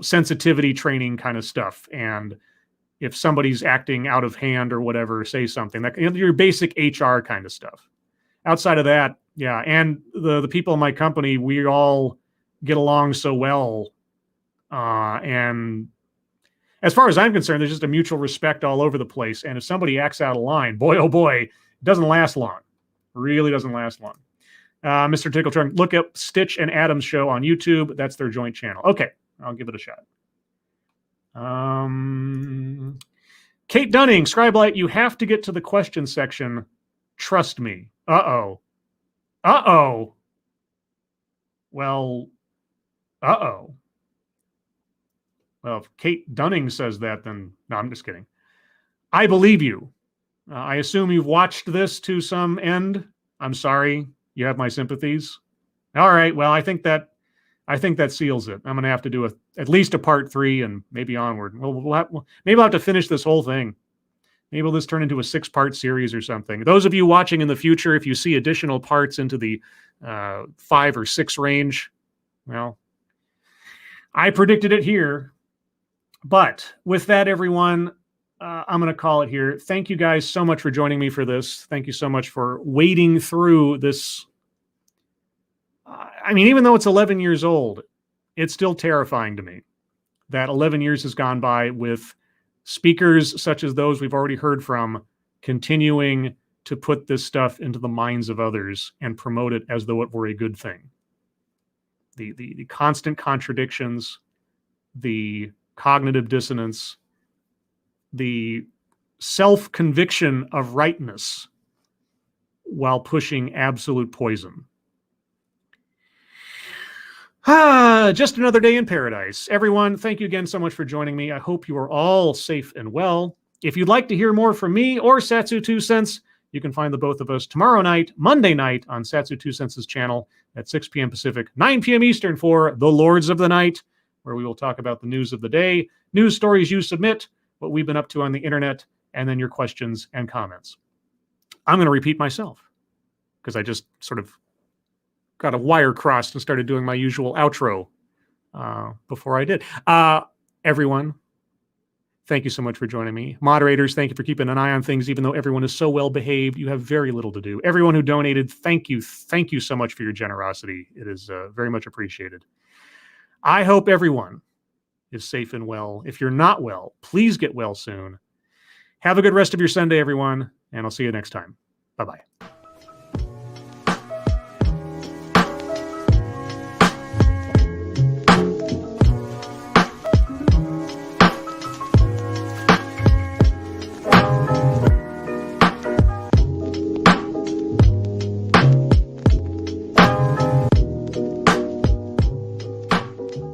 sensitivity training kind of stuff. And if somebody's acting out of hand or whatever, say something, that your basic HR kind of stuff. Outside of that, yeah. And the people in my company, we all get along so well. And as far as I'm concerned, there's just a mutual respect all over the place. And if somebody acts out of line, boy, oh boy, it doesn't last long. Really doesn't last long. Mr. Tickletrunk, look up Stitch and Adam's show on YouTube. That's their joint channel. Okay, I'll give it a shot. Kate Dunning, Scribelite, you have to get to the question section. Trust me. Uh-oh. Well, Uh-oh. Well, if Kate Dunning says that, then no, I'm just kidding. I believe you. I assume you've watched this to some end. I'm sorry. You have my sympathies. All right. Well, I think that seals it. I'm going to have to do at least a part 3 and maybe onward. Maybe I'll have to finish this whole thing. Maybe we'll just turn into a 6-part series or something. Those of you watching in the future, if you see additional parts into the 5 or 6 range, well, I predicted it here. But with that, everyone, I'm going to call it here. Thank you guys so much for joining me for this. Thank you so much for wading through this. I mean, even though it's 11 years old, it's still terrifying to me that 11 years has gone by with speakers such as those we've already heard from continuing to put this stuff into the minds of others and promote it as though it were a good thing. The constant contradictions, the cognitive dissonance, the self-conviction of rightness while pushing absolute poison. Just another day in paradise. Everyone, thank you again so much for joining me. I hope you are all safe and well. If you'd like to hear more from me or Satsu 2 Cents, you can find the both of us tomorrow night, Monday night, on Satsu 2 Cents' channel at 6 p.m. Pacific, 9 p.m. Eastern for The Lords of the Night, where we will talk about the news of the day, news stories you submit, what we've been up to on the internet, and then your questions and comments. I'm going to repeat myself because I just sort of got a wire crossed and started doing my usual outro before I did. Everyone, thank you so much for joining me. Moderators, thank you for keeping an eye on things, even though everyone is so well behaved. You have very little to do. Everyone who donated, thank you. Thank you so much for your generosity. It is very much appreciated. I hope everyone is safe and well. If you're not well, please get well soon. Have a good rest of your Sunday, everyone, and I'll see you next time. Bye-bye.